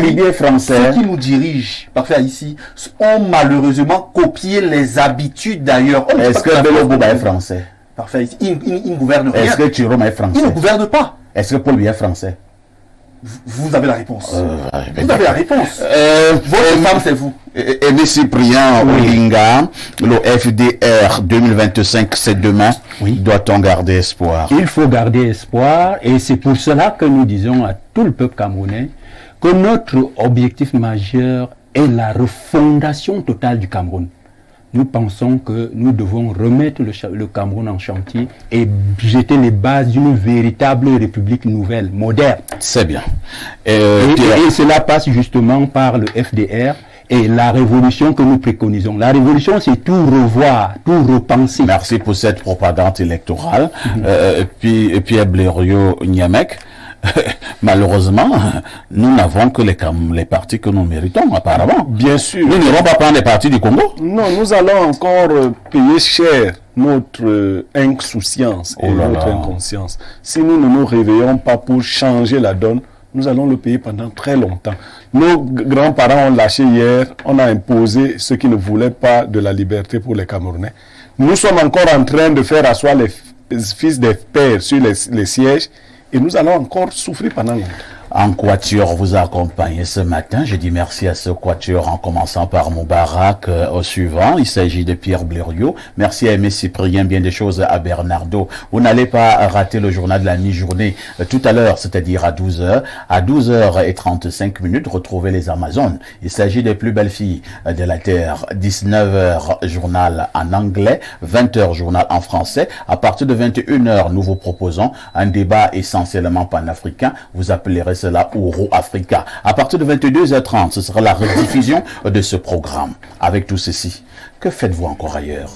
Libye est français. Ceux qui nous dirigent, parfait, ici, ont malheureusement copié les habitudes d'ailleurs. Est-ce que Bello Bouba est français? Parfait Haïti. Il ne gouverne rien. Est-ce que Jérôme est français? Il ne gouverne pas. Est-ce que Paul Biya est français? Vous avez la réponse. Vous avez la réponse. Votre femme, c'est vous. Aimé Cyprien Olinga, le FDR 2025, c'est demain. Oui. Doit-on garder espoir? Il faut garder espoir et c'est pour cela que nous disons à tout le peuple camerounais que notre objectif majeur est la refondation totale du Cameroun. Nous pensons que nous devons remettre le Cameroun en chantier et jeter les bases d'une véritable république nouvelle, moderne. C'est bien. Et cela passe justement par le FDR et la révolution que nous préconisons. La révolution, c'est tout revoir, tout repenser. Merci pour cette propagande électorale. Puis Pierre Blériot Niamek. Malheureusement, nous n'avons que les partis que nous méritons, apparemment. Bien sûr. Nous n'irons pas prendre les partis du Congo. Non, nous allons encore payer cher notre insouciance et notre inconscience. Si nous ne nous réveillons pas pour changer la donne, nous allons le payer pendant très longtemps. Nos grands-parents ont lâché hier, on a imposé ce qu'ils ne voulaient pas de la liberté pour les Camerounais. Nous sommes encore en train de faire asseoir les fils des pères sur les sièges et nous allons encore souffrir pendant longtemps. Un quatuor vous a accompagné ce matin. Je dis merci à ce quatuor en commençant par Moubarak au suivant. Il s'agit de Pierre Blériot. Merci à Aimé Cyprien, bien des choses à Bernardo. Vous n'allez pas rater le journal de la mi-journée tout à l'heure, c'est-à-dire à 12h. À 12h35, retrouvez les Amazones. Il s'agit des plus belles filles de la Terre. 19h, journal en anglais. 20h, journal en français. À partir de 21h, nous vous proposons un débat essentiellement panafricain. Vous appellerez cela Euro Africa. À partir de 22h30, ce sera la rediffusion de ce programme. Avec tout ceci, que faites-vous encore ailleurs?